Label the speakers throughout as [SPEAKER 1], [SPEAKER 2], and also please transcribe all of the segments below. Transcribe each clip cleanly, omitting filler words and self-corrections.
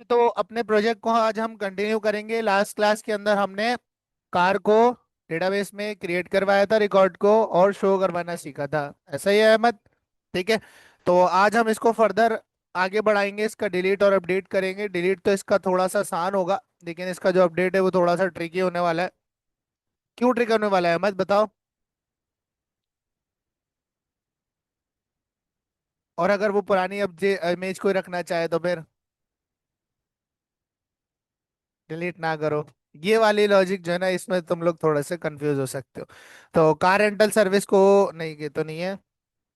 [SPEAKER 1] तो अपने प्रोजेक्ट को आज हम कंटिन्यू करेंगे। लास्ट क्लास के अंदर हमने कार को डेटाबेस में क्रिएट करवाया था, रिकॉर्ड को और शो करवाना सीखा था। ऐसा ही है अहमद? ठीक है। तो आज हम इसको फर्दर आगे बढ़ाएंगे, इसका डिलीट और अपडेट करेंगे। डिलीट तो इसका थोड़ा सा आसान होगा, लेकिन इसका जो अपडेट है वो थोड़ा सा ट्रिकी होने वाला है। क्यों ट्रिकी होने वाला है अहमद, बताओ। और अगर वो पुरानी अब इमेज को रखना चाहे तो फिर डिलीट ना करो। ये वाली लॉजिक जो है ना, इसमें तुम लोग थोड़े से कंफ्यूज हो सकते हो। तो कार रेंटल सर्विस को, नहीं ये तो नहीं है।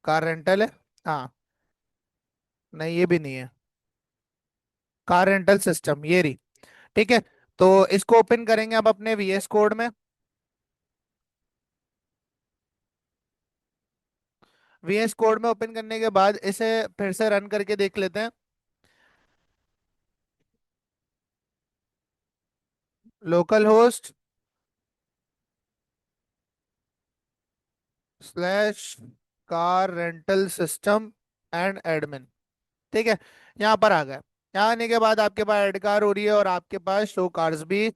[SPEAKER 1] कार रेंटल है। हाँ। नहीं ये भी नहीं है। कार रेंटल सिस्टम ये रही। ठीक है। तो इसको ओपन करेंगे अब अपने वीएस कोड में। वीएस कोड में ओपन करने के बाद इसे फिर से रन करके देख लेते हैं। Local host slash car rental system and admin. ठीक है। यहाँ पर आ गए। यहाँ आने के बाद आपके पास ऐड कार हो रही है और आपके पास शो कार्स भी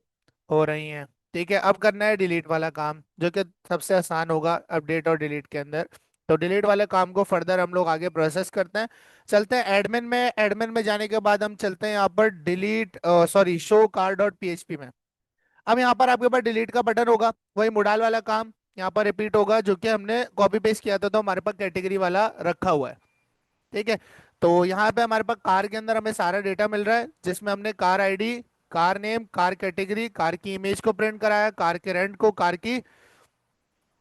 [SPEAKER 1] हो रही हैं। ठीक है। अब करना है डिलीट वाला काम, जो कि सबसे आसान होगा अपडेट और डिलीट के अंदर। तो डिलीट वाले काम को फर्दर हम लोग आगे प्रोसेस करते हैं। चलते हैं एडमिन में। एडमिन में जाने के बाद हम चलते हैं यहाँ पर delete, sorry, show car dot PHP में। अब यहाँ पर आपके पास डिलीट का बटन होगा, वही मोडाल वाला काम यहाँ पर रिपीट होगा, जो कि हमने कॉपी पेस्ट किया था, तो हमारे पास कैटेगरी वाला रखा हुआ है। ठीक है। तो यहाँ पे हमारे पास कार के अंदर हमें सारा डेटा मिल रहा है, जिसमें हमने car ID, car name, car category, car की इमेज को प्रिंट कराया, कार के रेंट को, कार की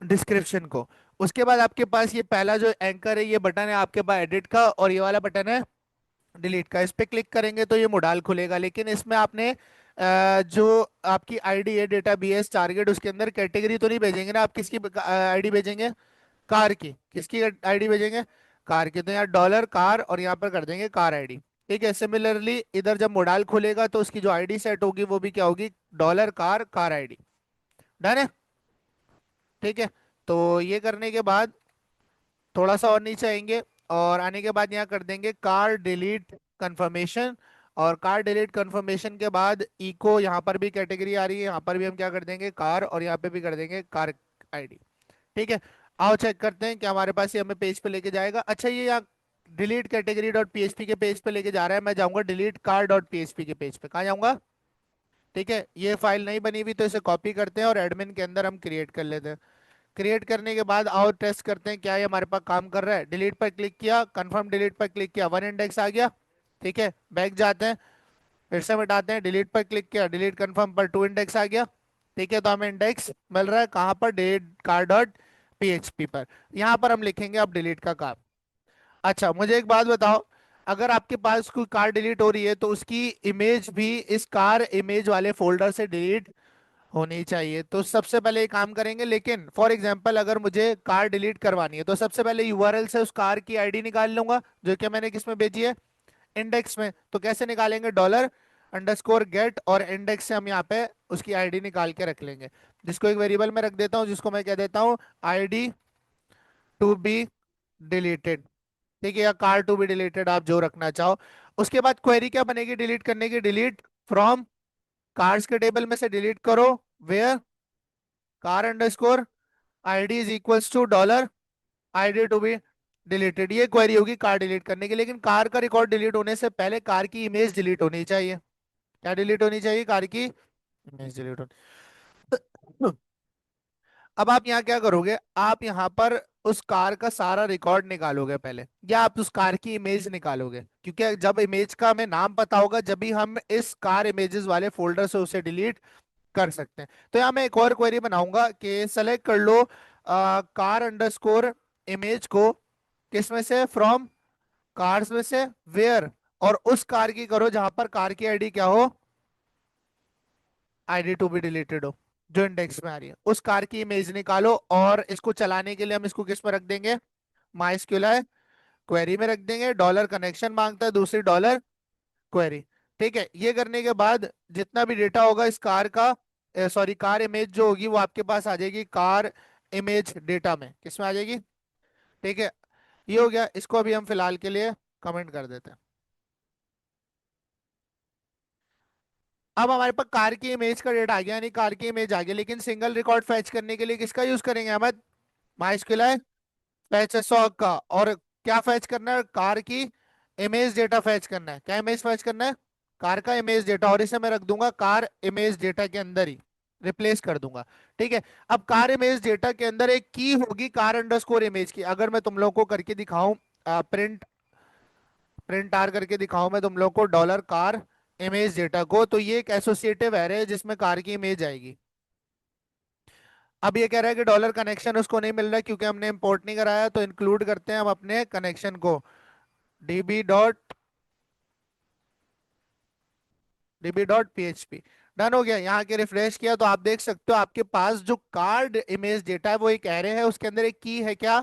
[SPEAKER 1] डिस्क्रिप्शन को। उसके बाद आपके पास ये पहला जो एंकर है, ये बटन है आपके पास एडिट का, और ये वाला बटन है डिलीट का। इस पे क्लिक करेंगे तो ये मोडाल खुलेगा, लेकिन इसमें आपने जो आपकी आईडी है डेटा बीएस टारगेट, उसके अंदर कैटेगरी तो नहीं भेजेंगे ना आप? किसकी आईडी भेजेंगे? कार की। किसकी आईडी भेजेंगे? कार की। तो यहाँ डॉलर कार और यहाँ पर कर देंगे कार आईडी। ठीक है। सिमिलरली इधर जब मोडाल खुलेगा तो उसकी जो आईडी सेट होगी वो भी क्या होगी? Dollar car car ID. Done है। ठीक है। तो ये करने के बाद थोड़ा सा और नीचे आएंगे, और आने के बाद यहाँ कर देंगे कार डिलीट कंफर्मेशन। और कार डिलीट कंफर्मेशन के बाद इको, यहाँ पर भी कैटेगरी आ रही है, यहाँ पर भी हम क्या कर देंगे? कार, और यहाँ पे भी कर देंगे कार आईडी। ठीक है। आओ चेक करते हैं कि हमारे पास ये हमें पेज पे लेके जाएगा। अच्छा, ये यहाँ डिलीट कैटेगरी डॉट पीएचपी के पेज पे लेके जा रहा है। मैं जाऊंगा डिलीट कार डॉट पीएचपी के पेज पे। कहाँ जाऊंगा? ठीक है। ये फाइल नहीं बनी हुई तो इसे कॉपी करते हैं और एडमिन के अंदर हम क्रिएट कर लेते हैं। क्रिएट करने के बाद आओ टेस्ट करते हैं क्या ये हमारे पास काम कर रहा है। डिलीट पर क्लिक किया, कंफर्म डिलीट पर क्लिक किया, वन इंडेक्स आ गया। ठीक है। बैक जाते हैं, फिर से मिटाते हैं, डिलीट पर क्लिक किया, डिलीट कंफर्म पर टू इंडेक्स आ गया। ठीक है। तो हमें इंडेक्स मिल रहा है कहाँ पर? डिलीट कार डॉट पीएचपी पर। यहाँ पर हम लिखेंगे अब डिलीट का काम। अच्छा, मुझे एक बात बताओ, अगर आपके पास कोई कार डिलीट हो रही है तो उसकी इमेज भी इस कार इमेज वाले फोल्डर से डिलीट होनी चाहिए। तो सबसे पहले ये काम करेंगे, लेकिन फॉर एग्जांपल अगर मुझे कार डिलीट करवानी है तो सबसे पहले यूआरएल से उस कार की आईडी निकाल लूंगा, जो कि मैंने किस में भेजी है? इंडेक्स में। तो कैसे निकालेंगे? डॉलर अंडरस्कोर गेट, और इंडेक्स से हम यहाँ पे उसकी आईडी निकाल के रख लेंगे, जिसको एक वेरिएबल में रख देता हूँ, जिसको मैं कह देता हूँ आईडी टू बी डिलीटेड। ठीक है, या कार टू बी डिलीटेड, आप जो रखना चाहो। उसके बाद क्वेरी क्या बनेगी डिलीट करने की? डिलीट फ्रॉम कार्स के टेबल में से डिलीट करो, where car underscore ID is equals to dollar ID to be deleted. ये क्वेरी होगी कार डिलीट करने की। लेकिन कार का रिकॉर्ड डिलीट होने से पहले कार की इमेज डिलीट होनी चाहिए। क्या डिलीट होनी चाहिए? कार की इमेज डिलीट होनी। अब आप यहाँ क्या करोगे? आप यहाँ पर उस कार का सारा रिकॉर्ड निकालोगे पहले, या आप उस कार की इमेज निकालोगे? क्योंकि जब इमेज का हमें नाम पता होगा, जब भी हम इस कार इमेजेस वाले फोल्डर से उसे डिलीट कर सकते हैं। तो यहाँ मैं एक और क्वेरी बनाऊंगा कि सेलेक्ट कर लो कार अंडरस्कोर इमेज को, किसमें से? फ्रॉम कार्स में से, वेयर, और उस कार की करो जहां पर कार की आईडी क्या हो? आईडी टू बी डिलीटेड हो, जो इंडेक्स में आ रही है। उस कार की इमेज निकालो, और इसको चलाने के लिए हम इसको किस में रख देंगे? माइस्क्यूएल क्वेरी में रख देंगे। डॉलर कनेक्शन मांगता है, दूसरी डॉलर क्वेरी। ठीक है। ये करने के बाद जितना भी डेटा होगा इस कार का, सॉरी, कार इमेज जो होगी वो आपके पास आ जाएगी कार इमेज डेटा में। किस में आ जाएगी? ठीक है। ये हो गया। इसको अभी हम फिलहाल के लिए कमेंट कर देते हैं। अब हमारे पास कार की इमेज का डेटा आ गया, यानी कार की इमेज आ गई, लेकिन सिंगल रिकॉर्ड फैच करने के लिए किसका यूज करेंगे अहमद? माइस्क्यूल फैच सॉक का। और क्या फैच करना है? कार की इमेज डेटा फैच करना है। क्या इमेज फैच करना है? कार का इमेज डेटा। और इसे मैं रख दूंगा कार इमेज डेटा के अंदर ही, रिप्लेस कर दूंगा। ठीक है। अब कार इमेज डेटा के अंदर एक की होगी कार अंडरस्कोर इमेज की। अगर मैं तुम लोग को करके दिखाऊं, प्रिंट प्रिंट आर करके दिखाऊं मैं तुम लोग को डॉलर कार इमेज डेटा को, तो ये एक एसोसिएटिव एरे है जिसमें कार की इमेज आएगी। अब ये कह रहा है कि डॉलर कनेक्शन उसको नहीं मिल रहा है क्योंकि हमने इंपोर्ट नहीं कराया, तो इंक्लूड करते हैं हम अपने कनेक्शन को। db.php। डन हो गया। यहाँ के रिफ्रेश किया तो आप देख सकते हो आपके पास जो कार्ड इमेज डेटा है वो एक एरे है, उसके अंदर एक की है, क्या?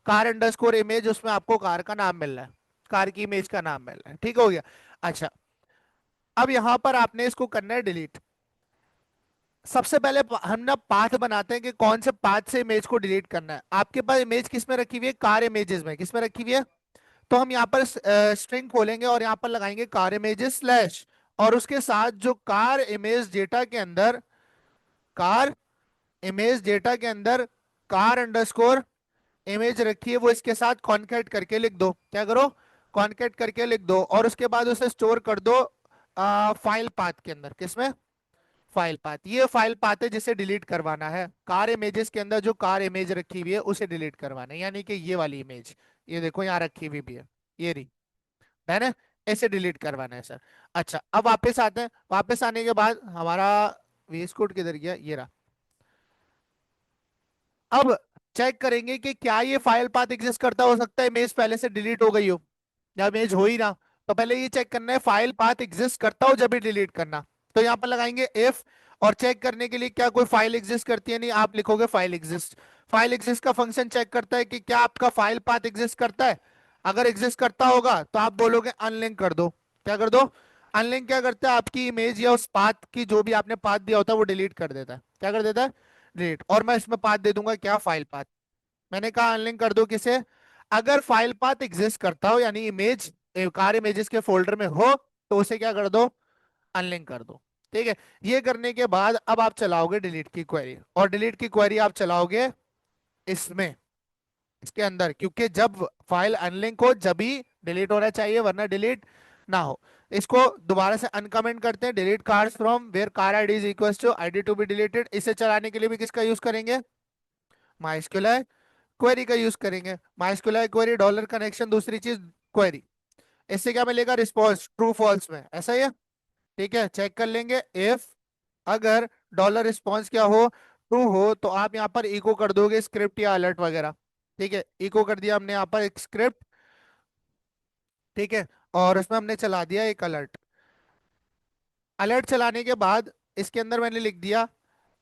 [SPEAKER 1] Car underscore image. उसमें आपको कार का नाम मिल रहा है, कार की इमेज का नाम मिल रहा है। ठीक हो गया। अच्छा, अब यहां पर आपने इसको करना है डिलीट। सबसे पहले हम ना पाथ बनाते हैं कि कौन से पाथ से इमेज को डिलीट करना है। आपके पास इमेज किस में रखी हुई है? कार इमेजेस में। किस में रखी हुई है? तो हम यहाँ पर स्ट्रिंग खोलेंगे और यहाँ पर लगाएंगे कार इमेजेस स्लैश, और उसके साथ जो कार इमेज डेटा के अंदर, कार इमेज डेटा के अंदर कार अंडरस्कोर इमेज रखी है वो इसके साथ कॉन्केट करके लिख दो। क्या करो? कॉन्केट करके लिख दो, और उसके बाद उसे स्टोर कर दो फाइल पाथ के अंदर। किसमें? File path. ये फाइल पाथ है जिसे डिलीट करवाना है। कार इमेजेस के अंदर जो कार इमेज रखी हुई है उसे डिलीट करवाना है, यानी कि ये वाली इमेज, ये देखो यहाँ रखी हुई भी है, ये रही, है ना? ऐसे डिलीट करवाना है सर। अच्छा, अब वापस आते हैं। वापस आने के बाद हमारा वीएस कोड किधर गया? ये रहा। अब चेक करेंगे कि क्या ये फाइल पाथ एग्जिस्ट करता, हो सकता है इमेज पहले से डिलीट हो गई हो या इमेज हो ही ना। तो पहले ये चेक करना है फाइल पाथ एग्जिस्ट करता हो जब भी डिलीट करना। तो यहाँ पर लगाएंगे इफ, और चेक करने के लिए क्या कोई फाइल एग्जिस्ट करती है, नहीं, आप लिखोगे फाइल एग्जिस्ट। फाइल एग्जिस्ट का फंक्शन चेक करता है कि क्या आपका फाइल पाथ एग्जिस्ट करता है। अगर एग्जिस्ट करता होगा तो आप बोलोगे अनलिंक कर दो। क्या कर दो? अनलिंक क्या करता है? आपकी इमेज या उस पाथ की जो भी आपने पाथ दिया होता है वो डिलीट कर देता है। क्या कर देता है? डिलीट। और मैं इसमें पाथ दे दूंगा क्या? File path. मैंने कहा अनलिंक कर दो किसे? अगर फाइल पाथ एग्जिस्ट करता हो, यानी इमेज कार इमेजेस के फोल्डर में हो, तो उसे क्या कर दो? अनलिंक कर दो। ठीक है। ये करने के बाद अब आप चलाओगे डिलीट की क्वेरी, और डिलीट की क्वेरी आप चलाओगे इसमें, इसके अंदर, क्योंकि जब फाइल अनलिंक हो जब ही डिलीट होना चाहिए, वरना डिलीट ना हो। इसको दोबारा से अनकमेंट करते हैं, delete cars from where car ID is equal to ID to be deleted. इसे चलाने के लिए भी किसका यूज करेंगे? माइस्क्यूल क्वेरी का यूज करेंगे। माइस्क्यूल क्वेरी डॉलर कनेक्शन, दूसरी चीज क्वेरी। इससे क्या मिलेगा? रिस्पॉन्स ट्रू फॉल्स में, ऐसा ही है। ठीक है, चेक कर लेंगे इफ, अगर डॉलर रिस्पॉन्स क्या हो? ट्रू हो, तो आप यहाँ पर इको कर दोगे स्क्रिप्ट या अलर्ट वगैरह। ठीक है, इको कर दिया हमने यहाँ पर एक स्क्रिप्ट। ठीक है, और उसमें हमने चला दिया एक अलर्ट। अलर्ट चलाने के बाद इसके अंदर मैंने लिख दिया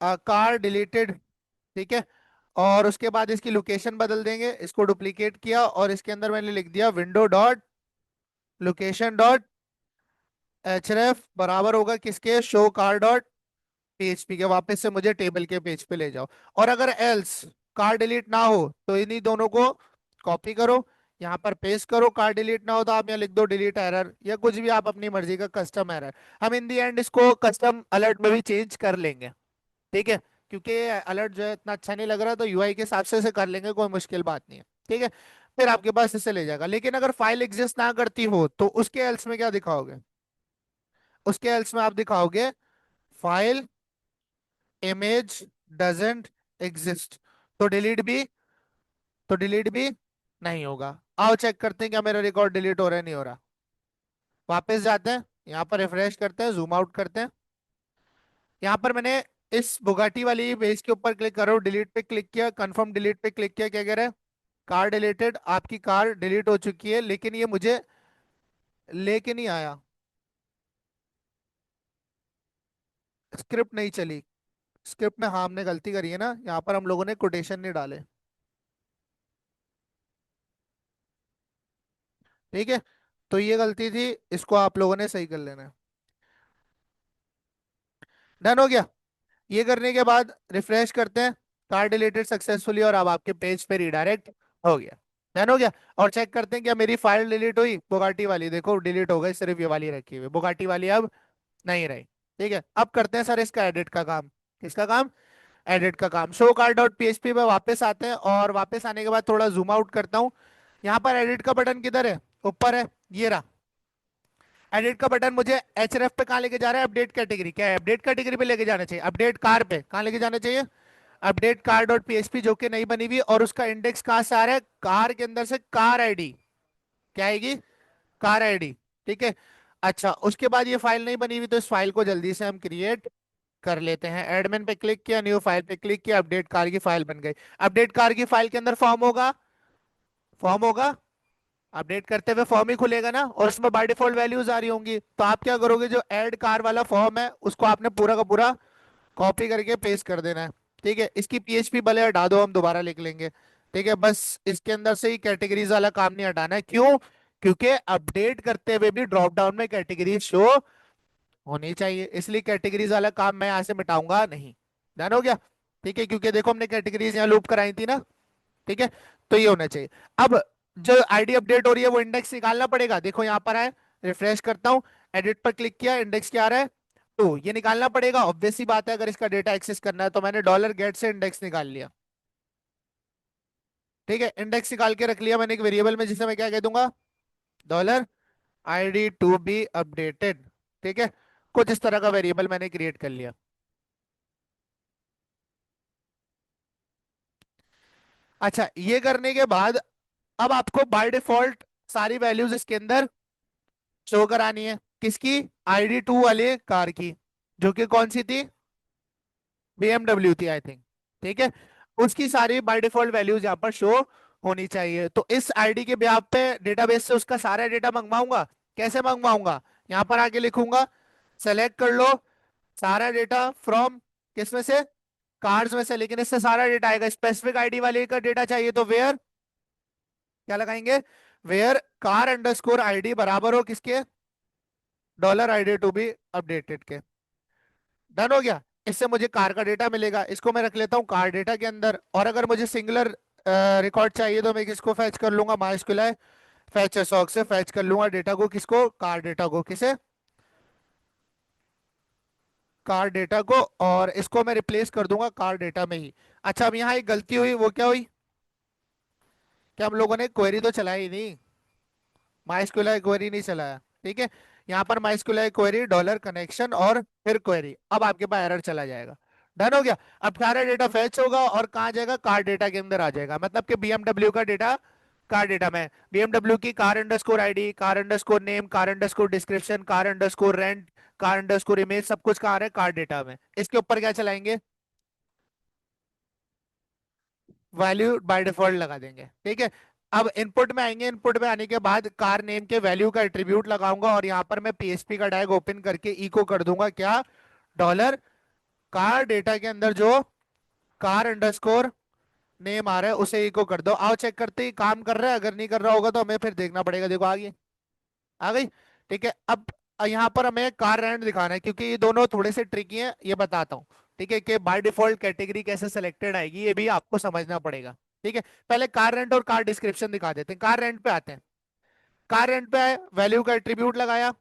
[SPEAKER 1] कार डिलीटेड। ठीक है, और उसके बाद इसकी लोकेशन बदल देंगे, इसको डुप्लीकेट किया और इसके अंदर मैंने लिख दिया विंडो डॉट लोकेशन डॉट एचरेफ बराबर होगा किसके? शो कार डॉट पीएचपी के। वापस से मुझे टेबल के पेज पे ले जाओ। और अगर एल्स कार डिलीट ना हो तो इन्हीं दोनों को कॉपी करो, यहाँ पर पेस्ट करो। कार डिलीट ना हो तो आप यहाँ लिख दो डिलीट एरर, या कुछ भी आप अपनी मर्जी का कस्टम एरर। हम इन दी एंड इसको कस्टम अलर्ट में भी चेंज कर लेंगे। ठीक है, क्योंकि अलर्ट जो है इतना अच्छा नहीं लग रहा, तो यूआई के हिसाब से इसे कर लेंगे, कोई मुश्किल बात नहीं है। ठीक है, फिर आपके पास इसे ले जाएगा। लेकिन अगर फाइल एग्जिस्ट ना करती हो तो उसके एल्स में क्या दिखाओगे? उसके एल्स में आप दिखाओगे फाइल इमेज डजेंट एग्जिस्ट। तो डिलीट भी, तो डिलीट भी नहीं होगा। आओ चेक करते हैं क्या मेरा रिकॉर्ड डिलीट हो रहा है नहीं हो रहा। वापस जाते हैं, यहाँ पर रिफ्रेश करते हैं, जूम आउट करते हैं। यहाँ पर मैंने इस बुगाटी वाली पेज के ऊपर क्लिक करो, डिलीट पे क्लिक किया, कंफर्म डिलीट पे क्लिक किया। क्या कह रहा है? कार डिलीटेड, आपकी कार डिलीट हो चुकी है, लेकिन ये मुझे लेके नहीं आया, स्क्रिप्ट नहीं चली। स्क्रिप्ट में हाँ हमने गलती करी है ना, यहाँ पर हम लोगों ने कोटेशन नहीं डाले। ठीक है, तो ये गलती थी, इसको आप लोगों ने सही कर लेना है। डन हो गया। ये करने के बाद रिफ्रेश करते हैं, कार डिलीटेड सक्सेसफुली, और अब आपके पेज पे रिडायरेक्ट हो गया। डन हो गया। और चेक करते हैं क्या मेरी फाइल डिलीट हुई? बुगाटी वाली देखो डिलीट हो गई, सिर्फ ये वाली रखी हुई, बुगाटी वाली अब नहीं रही। ठीक है, अब करते हैं सर इसका एडिट का काम। किसका काम? एडिट का काम। शो कार डॉट पीएचपी पे वापस आते हैं, और वापस आने के बाद थोड़ा जूम आउट करता हूँ। यहाँ पर एडिट का बटन किधर है? ऊपर है, ये रहा। एडिट का बटन मुझे एचरएफ पे कहाँ लेके जा रहा है? Update category. क्या है? अपडेट कैटेगरी पे लेके जाना चाहिए। अपडेट कार पे कहाँ लेके जाना चाहिए? अपडेट कार डॉट पीएचपी, जो कि नहीं बनी हुई, और उसका इंडेक्स कहाँ से आ रहा है? कार के अंदर से कार आईडी। क्या आएगी? Car ID. ठीक है। अच्छा, उसके बाद ये फाइल नहीं बनी हुई, तो इस फाइल को जल्दी से हम क्रिएट कर लेते हैं। एडमिन पे क्लिक किया, न्यू फाइल पे क्लिक किया, अपडेट कार की फाइल बन गई। अपडेट कार की फाइल के अंदर फॉर्म होगा। फॉर्म होगा। अपडेट करते हुए फॉर्म ही खुलेगा ना, और उसमें बाय डिफॉल्ट वैल्यूज आ रही होंगी। तो आप क्या करोगे? जो ऐड कार वाला फॉर्म है उसको आपने पूरा का पूरा कॉपी करके पेस्ट कर देना है। ठीक है, इसकी पीएचपी भले हटा दो, हम दोबारा लिख लेंगे। ठीक है, बस इसके अंदर से ही कैटेगरीज वाला काम नहीं हटाना है। क्यों? क्योंकि अपडेट करते हुए भी ड्रॉप डाउन में कैटेगरीज शो होनी चाहिए, इसलिए कैटेगरीज वाला काम मैं यहाँ से मिटाऊंगा नहीं। डन हो गया? ठीक है, क्योंकि देखो हमने कैटेगरीज यहाँ लूप कराई थी ना। ठीक है, तो ये होना चाहिए। अब जो आईडी अपडेट हो रही है वो इंडेक्स निकालना पड़ेगा। देखो यहाँ पर है, रिफ्रेश करता हूँ, एडिट पर क्लिक किया, इंडेक्स क्या आ रहा है? तो ये निकालना पड़ेगा, ऑब्वियस सी बात है। अगर इसका डेटा एक्सेस करना है तो मैंने डॉलर गेट से इंडेक्स निकाल लिया। ठीक है, इंडेक्स निकाल के रख लिया मैंने एक वेरिएबल में, जिसे मैं क्या कह दूंगा? Dollar ID to be updated. ठीक है, कुछ इस तरह का वेरिएबल मैंने क्रिएट कर लिया। अच्छा, ये करने के बाद अब आपको बाय डिफॉल्ट सारी वैल्यूज इसके अंदर शो करानी है। किसकी? ID2 वाले कार की, जो कि कौन सी थी? BMW थी, आई थिंक। ठीक है, उसकी सारी बाय डिफॉल्ट वैल्यूज यहाँ पर शो होनी चाहिए। तो इस आईडी के ब्याह पे डेटाबेस से उसका सारा डेटा मंगवाऊंगा। कैसे मंगवाऊंगा? यहाँ पर आके लिखूंगा, सेलेक्ट कर लो सारा डेटा फ्रॉम, किसमें से? कार्ड्स में से। लेकिन इससे सारा डेटा आएगा, स्पेसिफिक आईडी वाले का डेटा चाहिए, तो वेयर क्या लगाएंगे? वेयर कार अंडरस्कोर आईडी बराबर हो किसके? Dollar ID to be updated के। डन हो गया। इससे मुझे कार का डेटा मिलेगा, इसको मैं रख लेता हूँ कार डेटा के अंदर। और अगर मुझे सिंगुलर रिकॉर्ड चाहिए तो मैं किसको फैच कर लूंगा? माइस्क्यूल फैच सॉक से फैच कर लूंगा डेटा को। किसको? कार डेटा को। किसे? कार डेटा को। और इसको मैं रिप्लेस कर दूंगा कार डेटा में ही। अच्छा, अब यहाँ एक गलती हुई, वो क्या हुई? कि हम लोगों ने क्वेरी तो चलाई नहीं, माइस्क्यूल क्वेरी नहीं चलाया। ठीक है, यहाँ पर माइस्क्यूल क्वेरी डॉलर कनेक्शन और फिर क्वेरी, अब आपके पास एरर चला जाएगा। डन हो गया। अब सारा डेटा फैच होगा और कहाँ जाएगा? कार डेटा के अंदर आ जाएगा। मतलब कि BMW का डेटा कार डेटा में, BMW की car underscore ID, car underscore name, car underscore description, car underscore rent, car underscore image, सब कुछ कहाँ आ रहा है? कार डेटा में। इसके ऊपर क्या चलाएंगे? वैल्यू बाय डिफॉल्ट लगा देंगे। ठीक है, अब इनपुट में आएंगे। इनपुट में आने के बाद कार नेम के वैल्यू का एट्रीब्यूट लगाऊंगा, और यहाँ पर मैं पीएचपी का टैग ओपन करके इको कर दूंगा क्या? डॉलर कार डेटा के अंदर जो कार अंडरस्कोर नेम आ रहा है उसे इको कर दो। आओ चेक करते ही काम कर रहा है, अगर नहीं कर रहा होगा तो हमें फिर देखना पड़ेगा। देखो आ गई, आ गई। ठीक है, अब यहाँ पर हमें कार रेंट दिखाना है, क्योंकि ये दोनों थोड़े से ट्रिकी हैं, ये बताता हूँ। ठीक है, कि बाय डिफॉल्ट कैटेगरी कैसे सिलेक्टेड आएगी ये भी आपको समझना पड़ेगा। ठीक है, पहले कार रेंट और कार डिस्क्रिप्शन दिखा देते हैं। कार रेंट पे आते हैं। कार रेंट पे आए, वैल्यू का एट्रीब्यूट लगाया।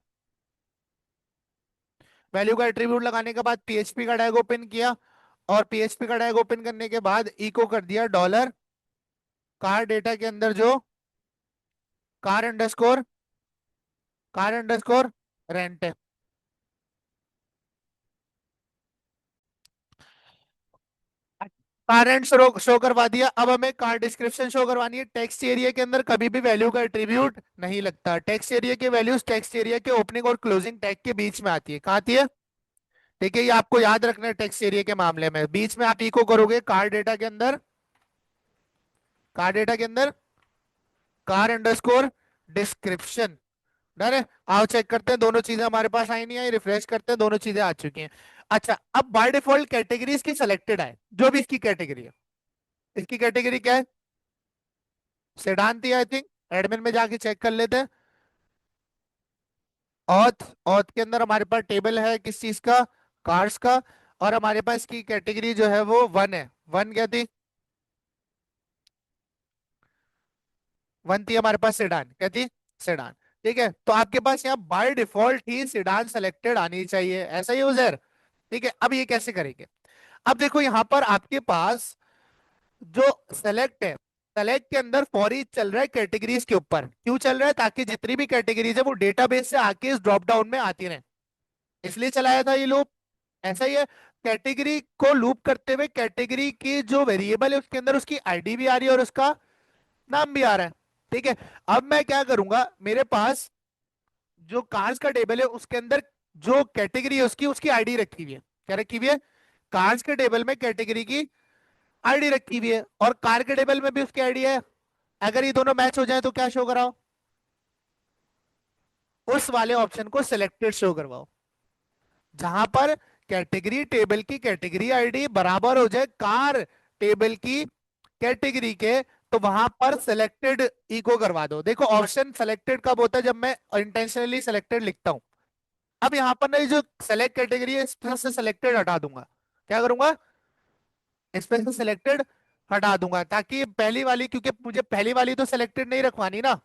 [SPEAKER 1] वैल्यू का एट्रीब्यूट लगाने के बाद पीएचपी का टैग ओपन किया, और पीएचपी का टैग ओपन करने के बाद इको कर दिया डॉलर कार डेटा के अंदर जो कार अंडरस्कोर रेंट है। कार शो शो करवा दिया। अब हमें कार डिस्क्रिप्शन शो करवानी है। टेक्स्ट एरिया के अंदर कभी भी वैल्यू का एट्रीब्यूट नहीं लगता। टेक्स्ट एरिया की वैल्यूज टेक्स्ट एरिया के ओपनिंग और क्लोजिंग टैग के बीच में आती है। कहाँ आती है? ठीक है, ये आपको याद रखना है। टेक्स्ट एरिया के मामले में बीच में आप इको करोगे कार डेटा के अंदर, कार डेटा के अंदर कार अंडरस्कोर डिस्क्रिप्शन। डन है? आओ चेक करते हैं दोनों चीजें हमारे पास आई नहीं आई। रिफ्रेश करते हैं, दोनों चीजें आ चुकी हैं। अच्छा, अब बाय डिफॉल्ट कैटेगरी इसकी सिलेक्टेड है, जो भी इसकी कैटेगरी है। इसकी कैटेगरी क्या है? सेडान थी आई थिंक। एडमिन में जाके चेक कर लेते हैं। ऑथ ऑथ के अंदर हमारे पास टेबल है किस चीज का? कार्स का। और हमारे पास की कैटेगरी जो है वो वन है। वन क्या थी? वन थी हमारे पास सेडान। क्या थी? सेडान। ठीक है, तो आपके पास यहाँ by default he sedan selected आनी चाहिए, ऐसा ही यूजर। ठीक है, अब ये कैसे करेंगे? अब देखो यहाँ पर आपके पास जो सेलेक्ट है, सेलेक्ट के अंदर फॉर ईच चल रहा है कैटेगरीज के ऊपर। क्यों चल रहा है? ताकि जितनी भी कैटेगरीज है वो डेटाबेस से आके इस ड्रॉप डाउन में आती रहे, इसलिए चलाया था ये लूप। ऐसा ही है, कैटेगरी को लूप करते हुए कैटेगरी की जो वेरिएबल है उसके अंदर उसकी आईडी भी आ रही है और उसका नाम भी आ रहा है। ठीक है, अब मैं क्या करूंगा, मेरे पास जो कार्स का टेबल है उसके अंदर जो कैटेगरी है उसकी उसकी आईडी रखी हुई है। क्या रखी हुई है? कार्स के टेबल में कैटेगरी की आईडी रखी हुई है और कार के टेबल में भी उसकी आईडी है। अगर ये दोनों मैच हो जाए तो क्या शो कराओ? उस वाले ऑप्शन को सिलेक्टेड शो करवाओ जहां पर कैटेगरी टेबल की कैटेगरी आईडी बराबर हो जाए कार टेबल की कैटेगरी के, तो वहां पर सिलेक्टेड इको करवा दो। देखो ऑप्शन सिलेक्टेड कब होता है? जब मैं इंटेंशनली सिलेक्टेड लिखता हूं। अब यहां पर ना ये जो सेलेक्ट कैटेगरी है इसमें से सिलेक्टेड हटा दूंगा। क्या करूंगा? इसमें से सिलेक्टेड हटा दूंगा ताकि पहली वाली, क्योंकि मुझे पहली वाली तो सिलेक्टेड नहीं रखवानी ना,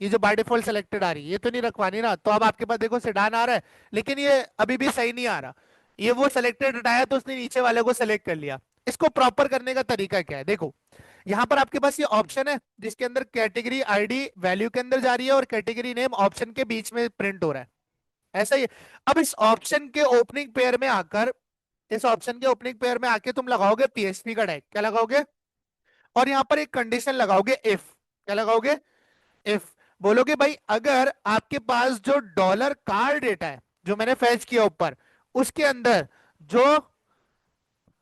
[SPEAKER 1] ये जो बाय डिफॉल्ट सिलेक्टेड आ रही है ये तो नहीं रखवानी ना। तो अब आपके पास देखो सेडान आ रहा है, लेकिन ये अभी भी सही नहीं आ रहा। ये वो सिलेक्टेड हटाया तो उसने नीचे वाले को सिलेक्ट कर लिया। इसको प्रॉपर करने का तरीका क्या है? देखो यहाँ पर आपके पास ये ऑप्शन है जिसके अंदर कैटेगरी आईडी वैल्यू के अंदर जा रही है और कैटेगरी नेम ऑप्शन के बीच में प्रिंट हो रहा है, ऐसा ही है। अब इस ऑप्शन के ओपनिंग पेयर में आकर, इस ऑप्शन के ओपनिंग पेयर में आके तुम लगाओगे पीएचपी का टैग। क्या लगाओगे? और यहां पर एक कंडीशन लगाओगे इफ। क्या लगाओगे? इफ। बोलोगे भाई अगर आपके पास जो डॉलर कार डेटा है जो मैंने फैच किया ऊपर, उसके अंदर जो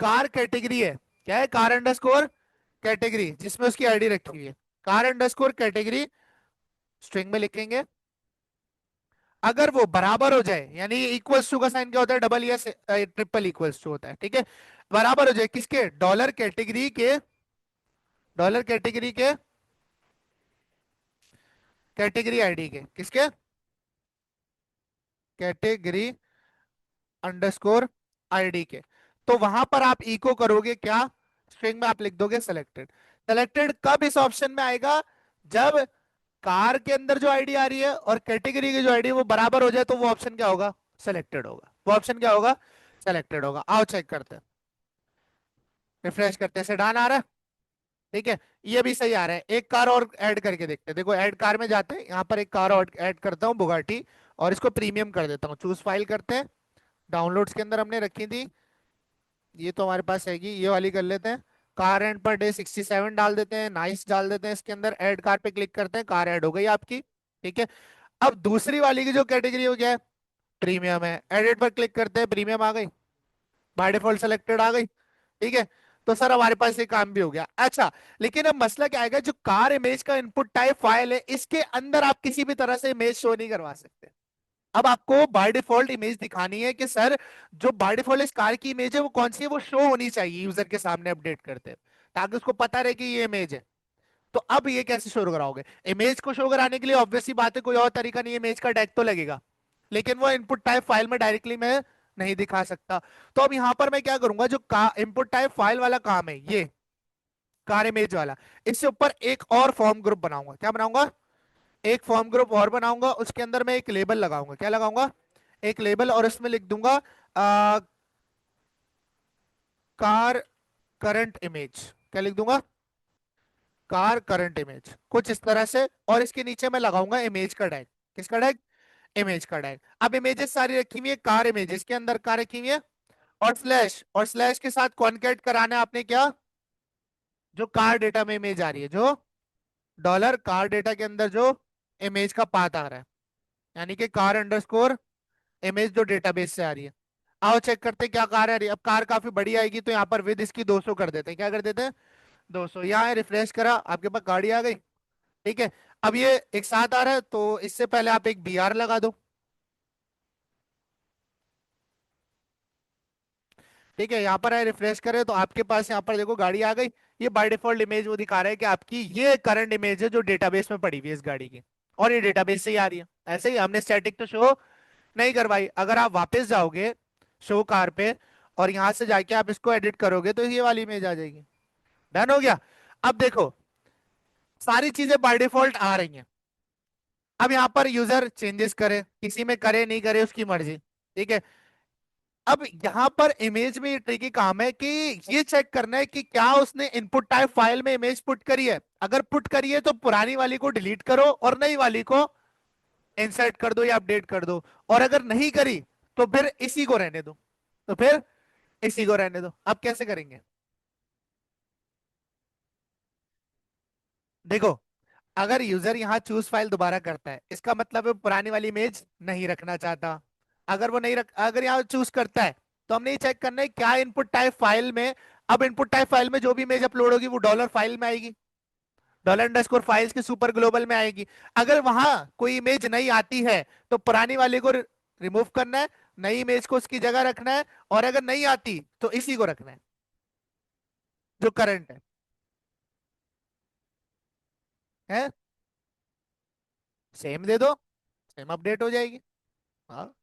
[SPEAKER 1] कार कैटेगरी है, क्या है? कार अंडरस्कोर कैटेगरी, जिसमें उसकी आईडी रखी हुई है, कार अंडरस्कोर कैटेगरी स्ट्रिंग में लिखेंगे। अगर वो बराबर हो जाए, यानी इक्वल्स टू का साइन क्या होता है? डबल या ट्रिपल इक्वल्स टू होता है। ठीक है, बराबर हो जाए किसके? डॉलर कैटेगरी के, डॉलर कैटेगरी के कैटेगरी आईडी के, किसके? कैटेगरी अंडरस्कोर आईडी के। तो वहां पर आप इको करोगे क्या? स्ट्रिंग में आप लिख दोगे सिलेक्टेड। सिलेक्टेड कब इस ऑप्शन में आएगा? जब कार के अंदर जो आईडी आ रही है और कैटेगरी की जो आईडी वो बराबर हो जाए तो वो ऑप्शन क्या होगा? सिलेक्टेड होगा। वो ऑप्शन क्या होगा? सिलेक्टेड होगा। आओ चेक करते हैं, रिफ्रेश करते हैं, सेडान आ रहा है। ठीक है, ये भी सही आ रहा है। एक कार और ऐड करके देखते हैं। देखो ऐड कार में जाते हैं, यहाँ पर एक कार और ऐड करता हूँ, बुगाटी, और इसको प्रीमियम कर देता हूँ। चूज फाइल करते हैं, डाउनलोड्स के अंदर हमने रखी थी, ये तो हमारे पास हैगी, ये वाली कर लेते हैं। कार एंड पर डे 67 डाल देते हैं, नाइस डाल देते हैं इसके अंदर, ऐड कार पे क्लिक करते हैं, कार ऐड हो गई आपकी। ठीक है, अब दूसरी वाली की जो कैटेगरी हो गया है प्रीमियम है, एडिट पर क्लिक करते हैं, प्रीमियम आ गई, बाय डिफॉल्ट सेलेक्टेड आ गई। ठीक है, तो सर हमारे पास ये काम भी हो गया। अच्छा, लेकिन अब मसला क्या आएगा? जो कार इमेज का इनपुट टाइप फाइल है इसके अंदर आप किसी भी तरह से इमेज शो नहीं करवा सकते। अब आपको बाय डिफॉल्ट इमेज दिखानी है कि सर जो बाय डिफॉल्ट इस कार की इमेज है वो कौन सी है, वो शो होनी चाहिए यूजर के सामने अपडेट करते हैं, ताकि उसको पता रहे कि ये इमेज है। तो अब ये कैसे शो कराओगे? इमेज को शो कराने के लिए ऑब्वियस सी बात है, कोई और तरीका नहीं है, इमेज का टैग तो लगेगा, लेकिन वो इनपुट टाइप फाइल में डायरेक्टली मैं नहीं दिखा सकता। तो अब यहां पर मैं क्या करूंगा, जो का इनपुट टाइप फाइल वाला काम है, ये कार इमेज वाला, इससे ऊपर एक और फॉर्म ग्रुप बनाऊंगा। क्या बनाऊंगा? एक फॉर्म ग्रुप और बनाऊंगा, उसके अंदर मैं एक लेबल लगाऊंगा। क्या लगाऊंगा? एक लेबल, और इसमें लिख दूंगा कार करंट इमेज। क्या लिख दूंगा? कार करंट इमेज, कुछ इस तरह से। और इसके नीचे मैं लगाऊंगा इमेज का टैग। किसका टैग? इमेज का टैग। अब इमेजेस सारी रखी हुई है कार इमेजेस के अंदर, कार रखी हुई है, और स्लैश, और स्लैश के साथ कॉन्केट कराना है आपने क्या? जो कार डेटा में इमेज आ रही है, जो डॉलर कार डेटा के अंदर जो इमेज का पाथ आ रहा है, यानी कि कार अंडरस्कोर इमेज जो डेटाबेस से आ रही है। आओ चेक करते हैं क्या कार आ रही है। अब कार काफी बड़ी आएगी तो यहाँ पर विद इसकी 200 कर देते हैं। क्या कर देते हैं? 200। यहाँ रिफ्रेश करा, आपके पास गाड़ी आ गई। ठीक है, अब ये एक साथ आ रहा है तो इससे पहले आप एक बीआर लगा दो। ठीक है, यहाँ पर है, रिफ्रेश करें तो आपके पास यहाँ पर देखो गाड़ी आ गई। ये बाय डिफॉल्ट इमेज वो दिखा रहा है कि आपकी ये करंट इमेज है जो डेटाबेस में पड़ी हुई है इस गाड़ी की, और ये डेटाबेस से ही आ रही है। ऐसे ही हमने स्टैटिक तो शो नहीं करवाई। अगर आप वापस जाओगे शो कार पे और यहां से जाके आप इसको एडिट करोगे तो ये वाली इमेज आ जाएगी। डन हो गया। अब देखो सारी चीजें बाय डिफॉल्ट आ रही हैं, अब यहाँ पर यूजर चेंजेस करे, किसी में करे नहीं करे उसकी मर्जी, ठीक है। अब यहाँ पर इमेज में ये ट्रिकी काम है कि ये चेक करना है कि क्या उसने इनपुट टाइप फाइल में इमेज पुट करी है। अगर पुट करी है तो पुरानी वाली को डिलीट करो और नई वाली को इंसर्ट कर दो या अपडेट कर दो। और अगर नहीं करी तो फिर इसी को रहने दो, तो फिर इसी को रहने दो। अब कैसे करेंगे? देखो, अगर यूजर यहाँ चूज फाइल दोबारा करता है इसका मतलब है पुरानी वाली इमेज नहीं रखना चाहता। अगर वो नहीं रख, अगर यहाँ चूज करता है तो हमने ये चेक करना है क्या इनपुट टाइप फाइल में। अब इनपुट टाइप फाइल में जो भी इमेज अपलोड होगी वो डॉलर फाइल में आएगी, डॉलर अंडरस्कोर फाइल्स के सुपर ग्लोबल में आएगी। अगर वहां कोई इमेज नहीं आती है तो पुरानी वाले को रिमूव करना है, नई इमेज को उसकी जगह रखना है। और अगर नहीं आती तो इसी को रखना है जो करंट है। सेम दे दो, सेम अपडेट हो जाएगी। हाँ।